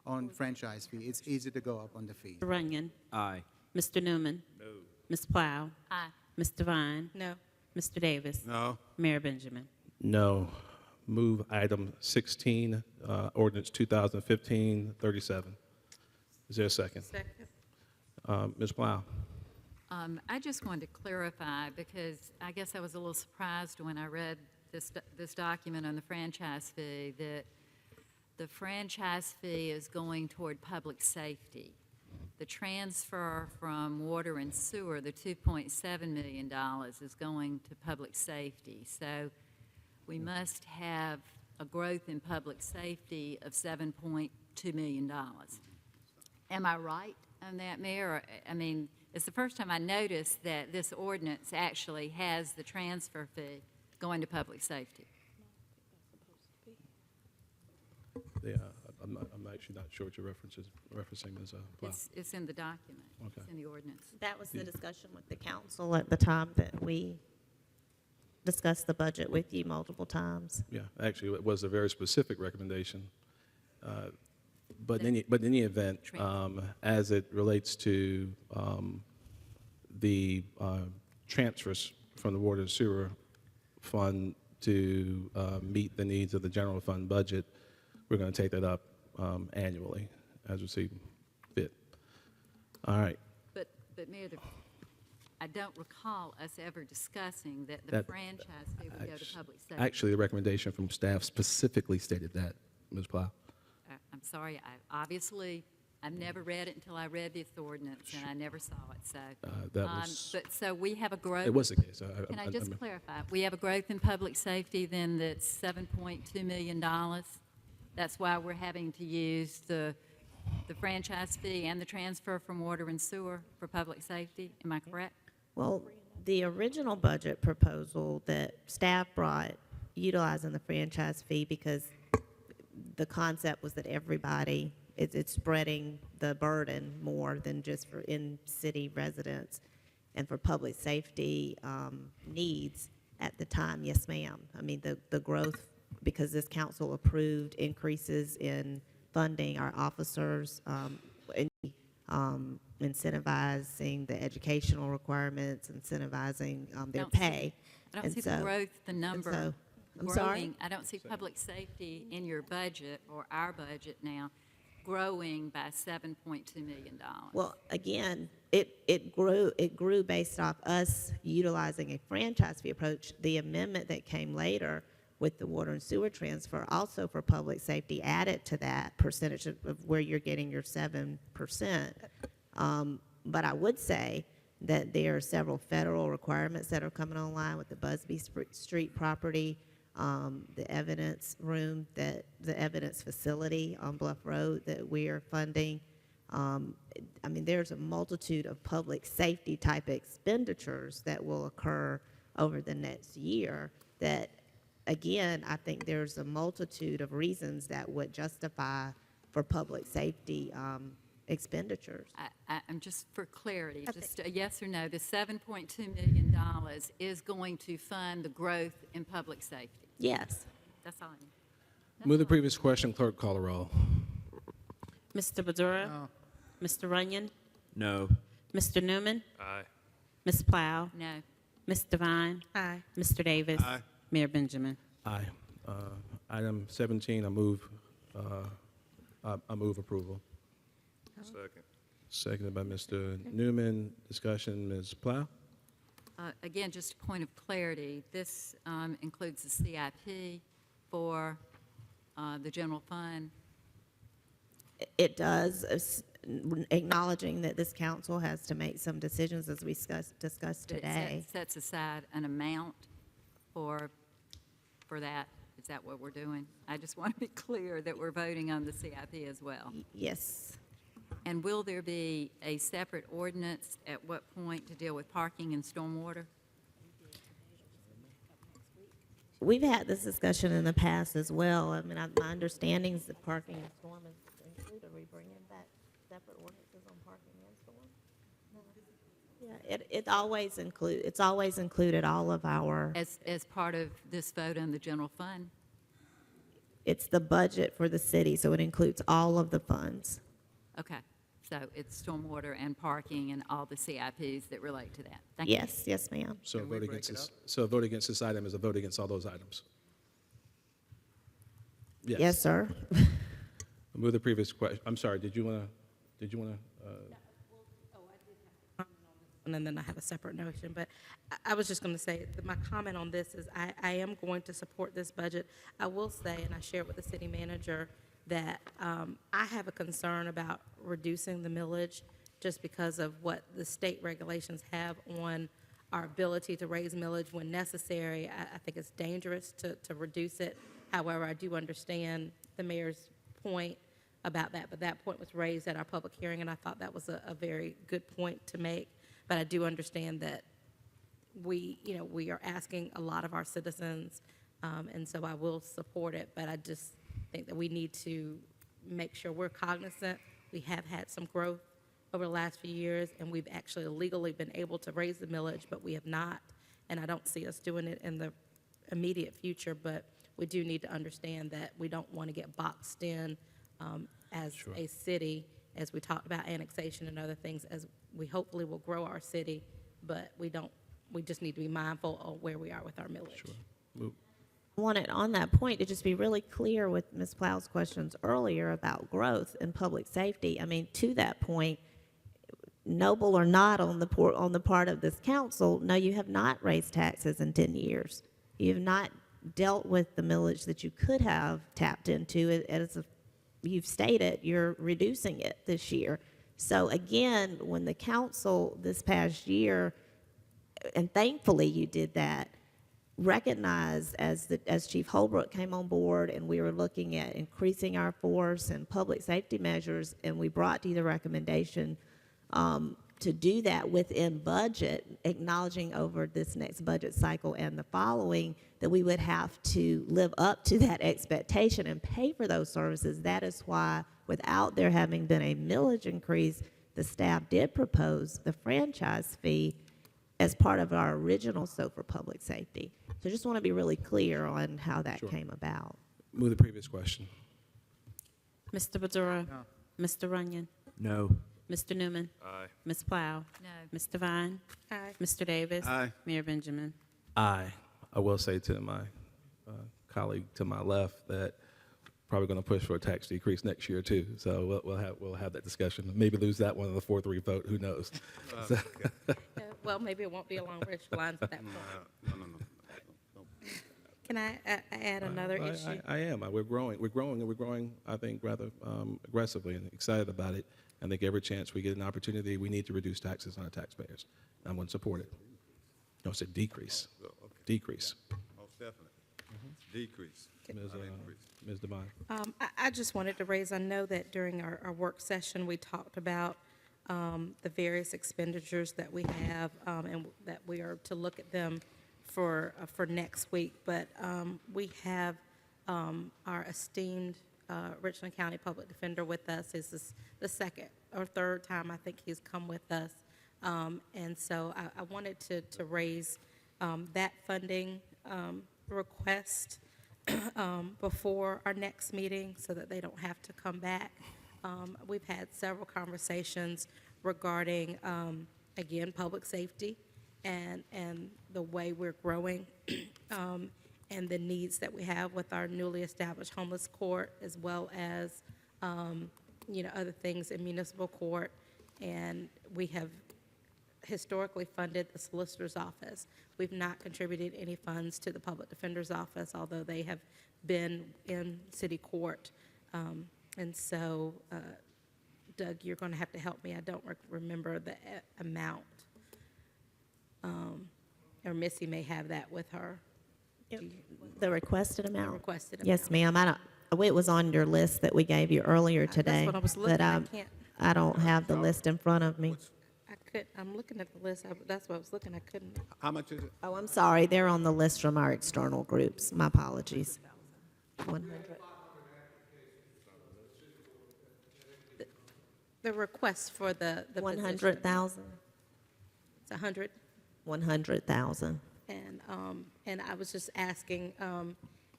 on franchise fee. It's easy to go up on the fee. Mr. Runyon. Aye. Mr. Newman. No. Ms. Plow. Aye. Ms. Devine. No. Mr. Davis. No. Mayor Benjamin. No. Move item 16, ordinance 2015-37. Is there a second? Second. Ms. Plow? I just wanted to clarify, because I guess I was a little surprised when I read this document on the franchise fee, that the franchise fee is going toward public safety. The transfer from water and sewer, the $2.7 million, is going to public safety. So we must have a growth in public safety of $7.2 million. Am I right on that, Mayor? I mean, it's the first time I noticed that this ordinance actually has the transfer fee going to public safety. Yeah, I'm actually not sure what you're referencing, Ms. Plow. It's in the document. Okay. It's in the ordinance. That was the discussion with the council at the time that we discussed the budget with you multiple times. Yeah, actually, it was a very specific recommendation. But in any event, as it relates to the transfers from the water and sewer fund to meet the needs of the general fund budget, we're going to take that up annually as we see fit. All right. But Mayor, I don't recall us ever discussing that the franchise fee would go to public safety. Actually, the recommendation from staff specifically stated that, Ms. Plow. I'm sorry, I've never read it until I read this ordinance, and I never saw it, so. That was, But so we have a growth. it was the case. Can I just clarify? We have a growth in public safety then that's $7.2 million. That's why we're having to use the franchise fee and the transfer from water and sewer for public safety. Am I correct? Well, the original budget proposal that staff brought utilizing the franchise fee, because the concept was that everybody, it's spreading the burden more than just for in-city residents and for public safety needs at the time. Yes, ma'am. I mean, the growth, because this council approved increases in funding our officers, incentivizing the educational requirements, incentivizing their pay. I don't see the growth, the number. I'm sorry? I don't see public safety in your budget or our budget now growing by $7.2 million. Well, again, it grew based off us utilizing a franchise fee approach. The amendment that came later with the water and sewer transfer, also for public safety, added to that percentage of where you're getting your 7%. But I would say that there are several federal requirements that are coming online with the Busby Street property, the evidence room, the evidence facility on Bluff Road that we are funding, I mean, there's a multitude of public safety type expenditures that will occur over the next year that, again, I think there's a multitude of reasons that would justify for public safety expenditures. I'm just for clarity, just a yes or no, the $7.2 million is going to fund the growth in public safety? Yes. That's all I need. Move the previous question, clerk call the roll. Mr. Badura? Mr. Runyon? No. Mr. Newman? Aye. Ms. Plow? No. Ms. Devine? Aye. Mr. Davis? Aye. Mayor Benjamin? Aye. Item 17, I move approval. Second. Seconded by Mr. Newman. Discussion, Ms. Plow? Again, just a point of clarity, this includes the CIP for the general fund. It does, acknowledging that this council has to make some decisions as we discussed It today. sets aside an amount for that. Is that what we're doing? I just want to be clear that we're voting on the CIP as well. Yes. And will there be a separate ordinance at what point to deal with parking and stormwater? We've had this discussion in the past as well. I mean, my understanding is that parking and storm is included. Are we bringing back separate ordinances on parking and storm? No. Yeah, it's always included all of our, As part of this vote on the general fund? it's the budget for the city, so it includes all of the funds. Okay, so it's stormwater and parking and all the CIPs that relate to that. Thank you. Yes, yes, ma'am. So a vote against this item is a vote against all those items. Yes, sir. Move the previous question. I'm sorry, did you want to? And then I have a separate notion, but I was just going to say that my comment on this is I am going to support this budget. I will say, and I shared with the city manager, that I have a concern about reducing the millage just because of what the state regulations have on our ability to raise millage when necessary. I think it's dangerous to reduce it. However, I do understand the mayor's point about that, but that point was raised at our public hearing, and I thought that was a very good point to make. But I do understand that we are asking a lot of our citizens, and so I will support it, but I just think that we need to make sure we're cognizant. We have had some growth over the last few years, and we've actually legally been able to raise the millage, but we have not, and I don't see us doing it in the immediate future, but we do need to understand that we don't want to get boxed in as a city, as we talked about annexation and other things, as we hopefully will grow our city, but we just need to be mindful of where we are with our millage. Move. I wanted on that point to just be really clear with Ms. Plow's questions earlier about growth and public safety. I mean, to that point, noble or not on the part of this council, no, you have not raised taxes in 10 years. You have not dealt with the millage that you could have tapped into. As you've stated, you're reducing it this year. So again, when the council this past year, and thankfully you did that, recognized as Chief Holbrook came on board and we were looking at increasing our force and public safety measures, and we brought to you the recommendation to do that within budget, acknowledging over this next budget cycle and the following that we would have to live up to that expectation and pay for those services. That is why, without there having been a millage increase, the staff did propose the franchise fee as part of our original SOFR public safety. So just want to be really clear on how that came about. Move the previous question. Mr. Badura? Mr. Runyon? No. Mr. Newman? Aye. Ms. Plow? No. Ms. Devine? Aye. Mr. Davis? Aye. Mayor Benjamin? Aye. I will say to my colleague to my left that probably going to push for a tax decrease next year too. So we'll have that discussion. Maybe lose that one in the 4-3 vote. Who knows? So- Well, maybe it won't be along rich lines at that point. No. Can I add another issue? I am. We're growing, and we're growing, I think, rather aggressively and excited about it. I think every chance we get an opportunity, we need to reduce taxes on our taxpayers. I'm going to support it. No, I said decrease. Decrease. Most definitely. Decrease. Ms. Devine. I just wanted to raise, I know that during our work session, we talked about the various expenditures that we have, and that we are to look at them for next week, but we have our esteemed Richland County Public Defender with us. This is the second or third time I think he's come with us. And so I wanted to raise that funding request before our next meeting so that they don't have to come back. We've had several conversations regarding, again, public safety and the way we're growing and the needs that we have with our newly established homeless court, as well as, other things in municipal court. And we have historically funded the solicitor's office. We've not contributed any funds to the public defender's office, although they have been in city court. And so, Doug, you're going to have to help me. I don't remember the amount. Or Missy may have that with her. The requested amount? The requested amount. Yes, ma'am. It was on your list that we gave you earlier today. That's what I was looking but at. I don't have the list in front of me. I'm looking at the list. That's what I was looking. I couldn't. How much is it? Oh, I'm sorry. They're on the list from our external groups. My apologies. 100. The request for the 100,000. It's 100. 100,000. And I was just asking,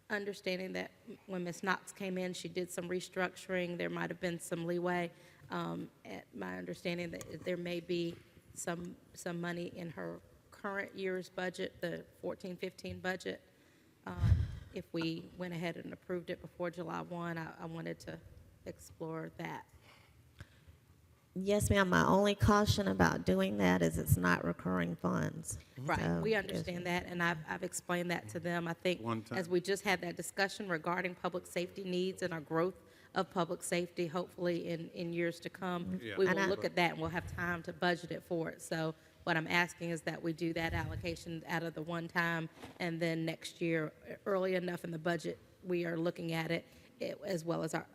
understanding that when Ms. Knox came in, she did some restructuring. There might have been some leeway. At my understanding that there may be some money in her current year's budget, the 14-15 budget. If we went ahead and approved it before July 1, I wanted to explore that. Yes, ma'am. My only caution about doing that is it's not recurring funds. Right, So, we understand that, and I've explained that to them. I think as we just had that discussion regarding public safety needs and our growth of public safety, hopefully in years to come, we will look at that and we'll have time to budget it for it. So what I'm asking is that we do that allocation out of the one time, and then next year, early enough in the budget, we are looking at it as well as our,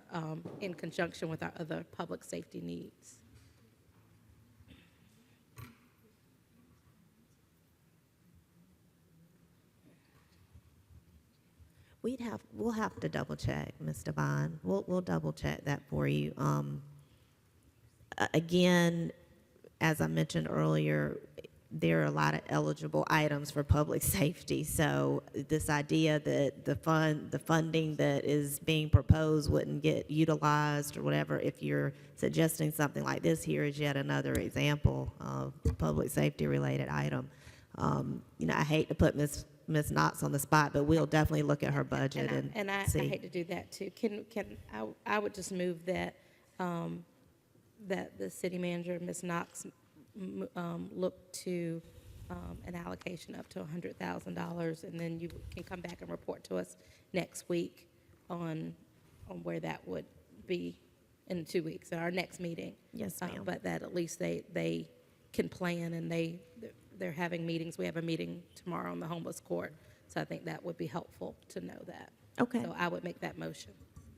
in conjunction with our other public safety needs. We'll have to double check, Ms. Devine. We'll double check that for you. Again, as I mentioned earlier, there are a lot of eligible items for public safety. So this idea that the funding that is being proposed wouldn't get utilized or whatever, if you're suggesting something like this, here is yet another example of public safety related item. I hate to put Ms. Knox on the spot, but we'll definitely look at her budget and I see. hate to do that too. I would just move that that the city manager, Ms. Knox, look to an allocation up to $100,000, and then you can come back and report to us next week on where that would be in 2 weeks, at our next meeting. Yes, ma'am. But that at least they can plan, and they're having meetings. We have a meeting tomorrow on the homeless court, so I think that would be helpful to know that. Okay. So I would make that motion.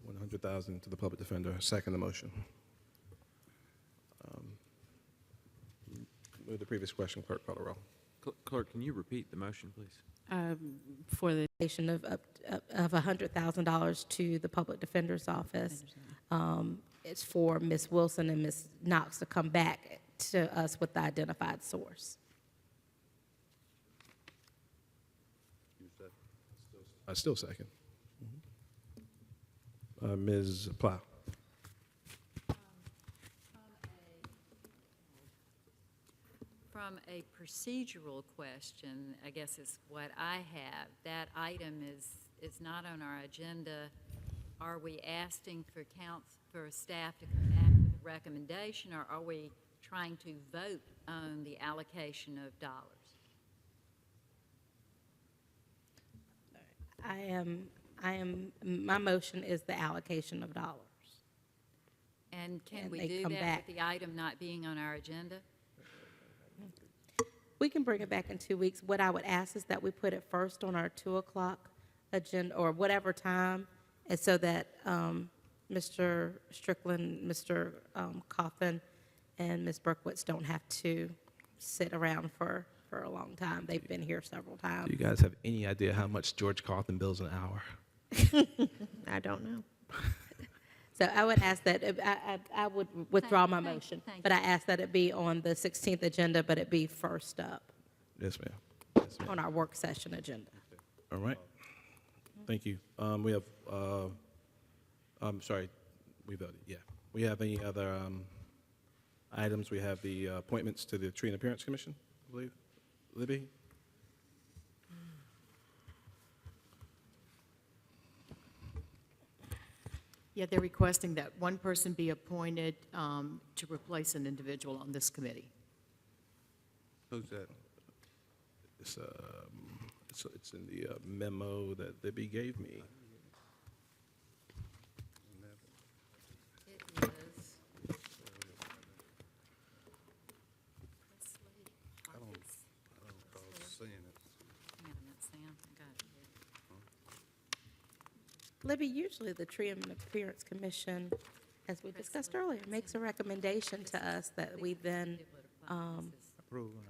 100,000 to the public defender. Second the motion. Move the previous question, clerk, call the roll. Clerk, can you repeat the motion, please? For the donation of $100,000 to the public defender's office. It's for Ms. Wilson and Ms. Knox to come back to us with the identified source. Still second. Ms. Plow. From a procedural question, I guess is what I have. That item is not on our agenda. Are we asking for staff to come back with a recommendation, or are we trying to vote on the allocation of dollars? My motion is the allocation of dollars. And can And we they do come that back. with the item not being on our agenda? We can bring it back in 2 weeks. What I would ask is that we put it first on our 2 o'clock agenda, or whatever time, and so that Mr. Strickland, Mr. Coffin, and Ms. Berkowitz don't have to sit around for a long time. They've been here several times. Do you guys have any idea how much George Carthen bills an hour? I don't know. So I would ask that, I would withdraw my motion, thank but I ask that it be on the 16th agenda, but it be first up Yes, ma'am. Yes, ma'am. on our work session agenda. All right. Thank you. We have, I'm sorry, we voted, yeah. We have any other items? We have the appointments to the Tree and Appearance Commission, I believe. Libby? Yeah, they're requesting that one person be appointed to replace an individual on this committee. Who's that? It's in the memo that Libby gave me. It is. I don't recall seeing it. Hang on a minute, Sam, I got it here. Libby, usually the Tree and Appearance Commission, as we discussed earlier, makes a recommendation to us that we then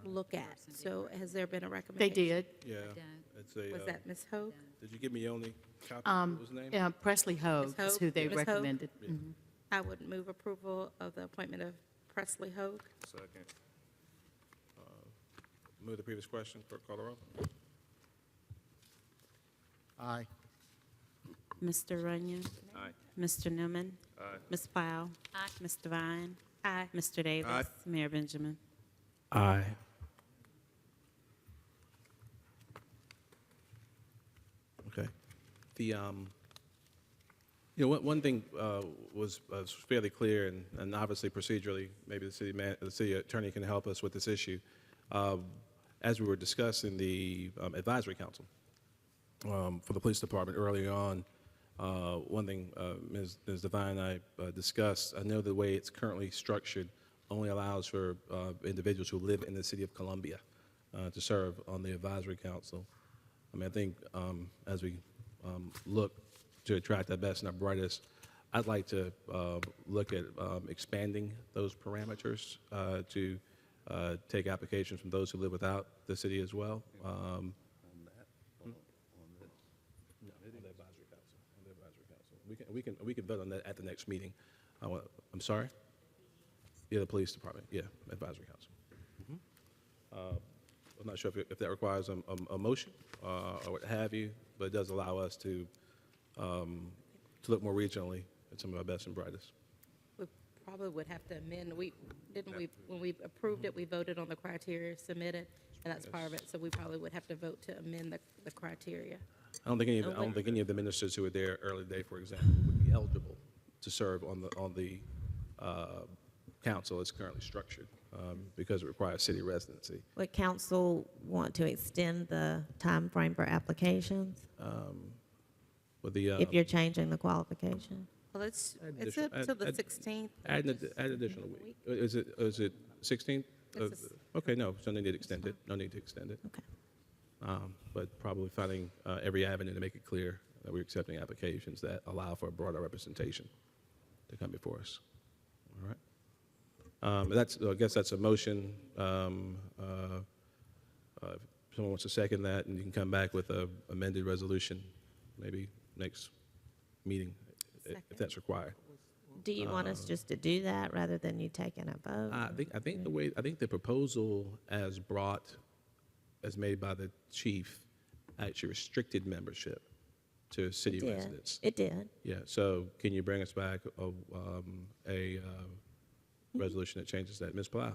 look at. So has there been a They recommendation? did. Yeah. It's a, Was that Ms. Hogue? did you give me only copy? What was the name? Yeah, Presley Hogue Ms. is who Hogue? they Ms. Hogue? recommended. Yeah. Mhm. I would move approval of the appointment of Presley Hogue. Second. Move the previous question, clerk call the roll. Aye. Mr. Runyon. Aye. Mr. Newman. Aye. Ms. Pyle. Aye. Ms. Devine. Aye. Mr. Davis. Aye. Mayor Benjamin. Aye. Okay. The, one thing was fairly clear, and obviously procedurally, maybe the city attorney can help us with this issue. As we were discussing the advisory council for the police department early on, one thing Ms. Devine and I discussed, I know the way it's currently structured only allows for individuals who live in the city of Columbia to serve on the advisory council. I mean, I think as we look to attract the best and our brightest, I'd like to look at expanding those parameters to take applications from those who live without the city as well. On the advisory council. We can vote on that at the next meeting. I'm sorry? Yeah, the police department, yeah, advisory council. I'm not sure if that requires a motion or what have you, but it does allow us to look more regionally at some of our best and brightest. We probably would have to amend, when we approved it, we voted on the criteria submitted, and that's part of it, so we probably would have to vote to amend the criteria. I don't think any of the ministers who were there early day, for example, would be eligible to serve on the council as currently structured because it requires city residency. Would council want to extend the time frame for applications With the if you're changing the qualification? Well, it's additional- up to the add- 16th. add an additional week. Is it 16th? It's Okay, no, so no need to extend it. No need to extend it. Okay. But probably finding every avenue to make it clear that we're accepting applications that allow for a broader representation to come before us. All right. I guess that's a motion. If someone wants to second that, and you can come back with a amended resolution, maybe next meeting, if that's required. Do you want us just to do that rather than you taking a vote? I think the proposal as made by the chief actually restricted membership to city It did. residents. It did. Yeah, so can you bring us back a resolution that changes that? Ms. Plow?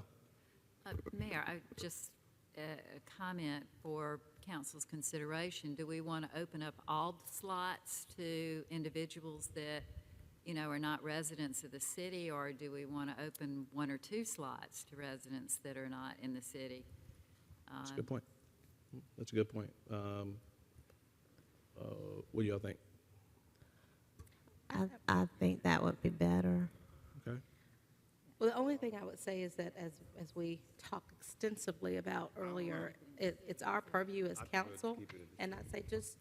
Mayor, just a comment for council's consideration. Do we want to open up all the slots to individuals that, are not residents of the city, or do we want to open one or two slots to residents that are not in the city? That's a good point. That's a good point. What do y'all think? I think that would be better. Okay. Well, the only thing I would say is that as we talked extensively about earlier, it's our purview as council, and I'd say just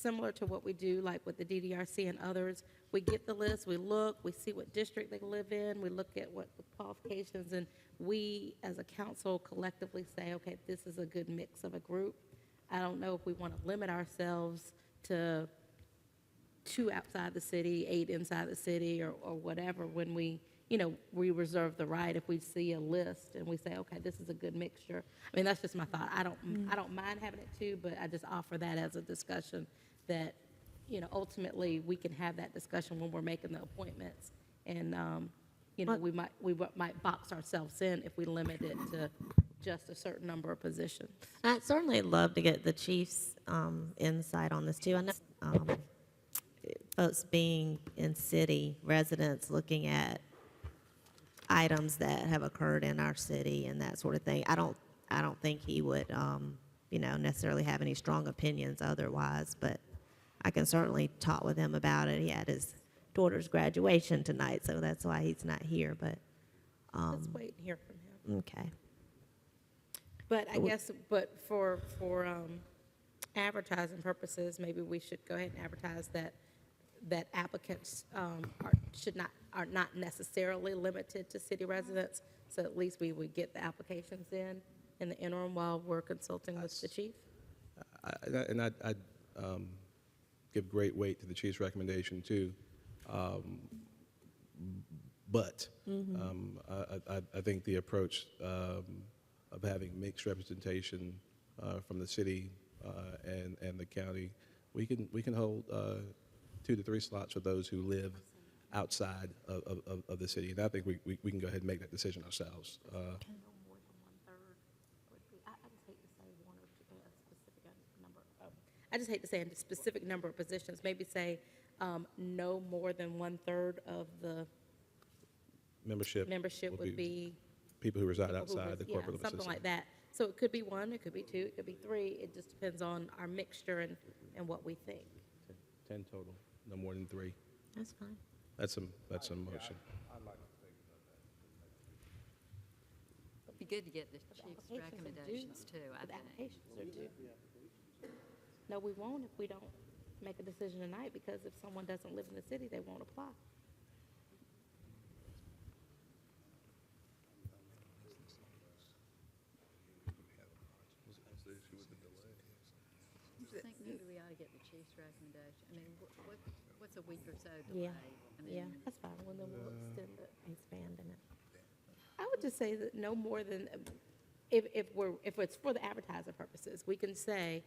similar to what we do like with the DDRC and others. We get the list, we look, we see what district they live in, we look at what the qualifications, and we, as a council, collectively say, okay, this is a good mix of a group. I don't know if we want to limit ourselves to 2 outside the city, 8 inside the city, or whatever, when we, we reserve the right if we see a list and we say, okay, this is a good mixture. I mean, that's just my thought. I don't mind having it too, but I just offer that as a discussion that, ultimately we can have that discussion when we're making the appointments. And, we might box ourselves in if we limit it to just a certain number of positions. I'd certainly love to get the chief's insight on this too. I know folks being in city, residents looking at items that have occurred in our city and that sort of thing. I don't think he would, necessarily have any strong opinions otherwise, but I can certainly talk with him about it. He had his daughter's graduation tonight, so that's why he's not here, but. Let's wait and hear from him. Okay. But I guess, for advertising purposes, maybe we should go ahead and advertise that applicants are not necessarily limited to city residents, so at least we would get the applications in the interim while we're consulting with the chief. I'd give great weight to the chief's recommendation too. But I think the approach of having mixed representation from the city and the county, we can hold 2 to 3 slots for those who live outside of the city, and I think we can go ahead and make that decision ourselves. I just hate to say a specific number of positions. Maybe say no more than 1/3 of the Membership would be people who reside people who outside the corporate limits of the something city. like that. So it could be 1, it could be 2, it could be 3. It just depends on our mixture and what we think. 10 total, no more than 3. That's fine. That's a motion. It'd be good to get the chief's Applications are due. recommendations too, I The think. applications are due. No, we won't if we don't make a decision tonight, because if someone doesn't live in the city, they won't apply. I think maybe we ought to get the chief's recommendation. I mean, what's a week or so delay? Yeah, I mean, yeah, that's fine. Well, then we'll expand in it. I would just say that no more than, if it's for the advertising purposes, we can say,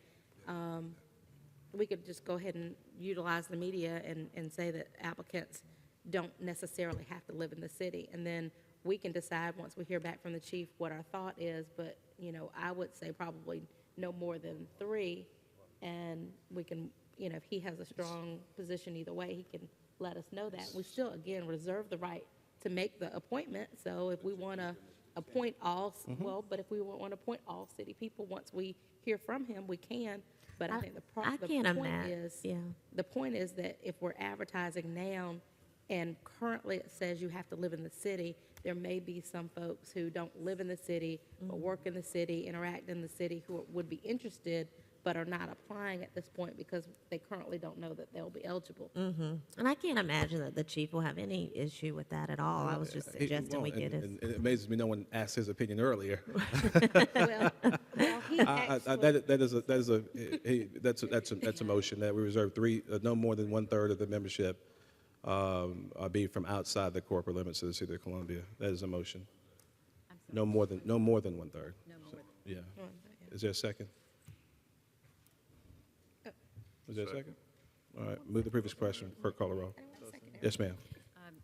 we could just go ahead and utilize the media and say that applicants don't necessarily have to live in the city. And then we can decide, once we hear back from the chief, what our thought is. But, I would say probably no more than 3. And we can, if he has a strong position either way, he can let us know that. We still, again, reserve the right to make the appointment. So if we want to appoint all, but if we want to appoint all city people, once we hear from him, we can. But I think the can't point imagine. is, Yeah. the point is that if we're advertising now, and currently it says you have to live in the city, there may be some folks who don't live in the city, but work in the city, interact in the city, who would be interested, but are not applying at this point because they currently don't know that they'll be eligible. And I can't imagine that the chief will have any issue with that at all. I was just suggesting we get his. And it amazes me no one asked his opinion earlier. Well, he actually, That's a motion that we reserve 3, no more than 1/3 of the membership be from outside the corporate limits of the city of Columbia. That is a motion. No more than 1/3. No more than. Yeah. Is there a second? Is there a second? All right, move the previous question. Clerk call the roll. Yes, ma'am.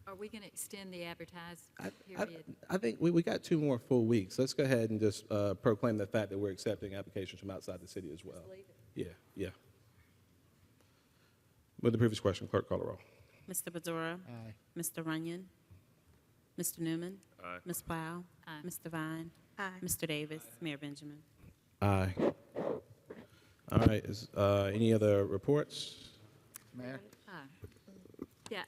Are we going to extend the advertised I period? think we got 2 more full weeks. Let's go ahead and just proclaim the fact that we're accepting applications from outside the city as well. Yeah. Move the previous question. Clerk call the roll. Mr. Bedura. Aye. Mr. Runyon. Mr. Newman. Aye. Ms. Plow. Aye. Mr. Vine. Aye. Mr. Davis. Mayor Benjamin. Aye. All right, any other reports? Mayor? Yeah,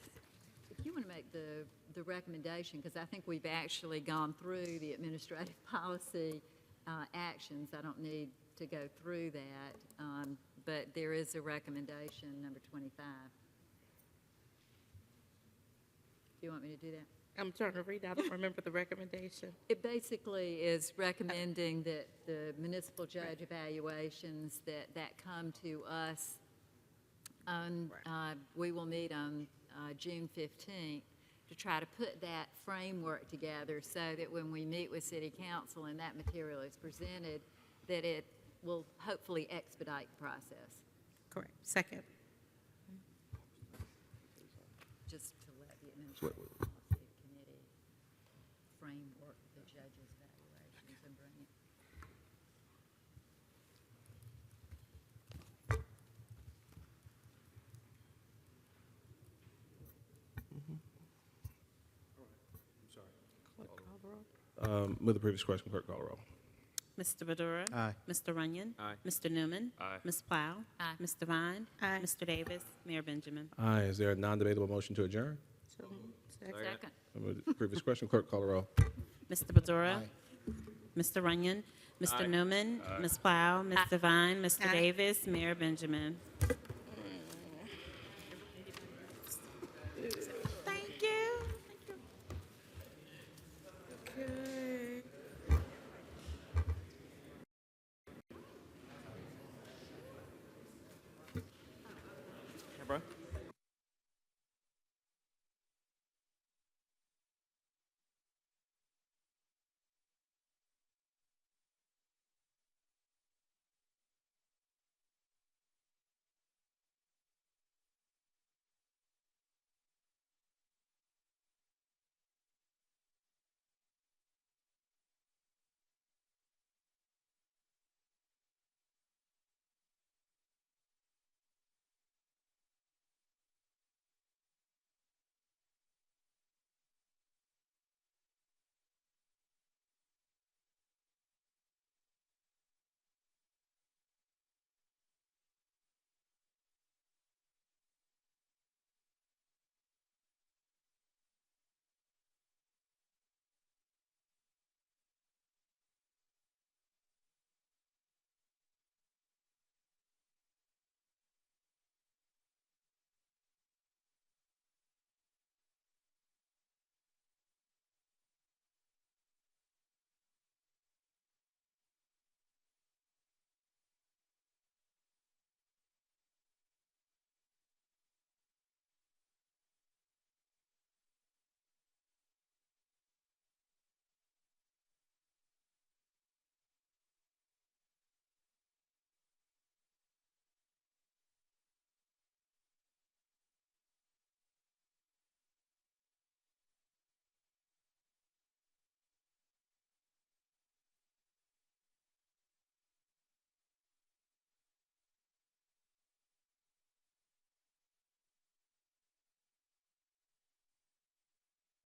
if you want to make the recommendation, because I think we've actually gone through the administrative policy actions. I don't need to go through that. but there is a recommendation, number 25. Do you want me to do that? I'm trying to read, I don't remember the recommendation. It basically is recommending that the municipal judge evaluations that come to us on, we will meet on June 15th to try to put that framework together so that when we meet with city council and that material is presented, that it will hopefully expedite the process. Correct. Second. Just to let the administrative committee framework the judge's evaluations and bring it. With the previous question, clerk call the roll. Mr. Badura. Aye. Mr. Runyon. Aye. Mr. Newman. Aye. Ms. Plow. Aye. Ms. Devine. Aye. Mr. Davis. Mayor Benjamin. Aye. Is there a non-debatable motion to adjourn? So, second. Second. With the previous question, clerk call the roll. Mr. Badura. Mr. Runyon. Mr. Newman. Ms. Plow. Ms. Devine. Mr. Aye. Davis. Mayor Benjamin. Thank you. Okay. Hey, bro.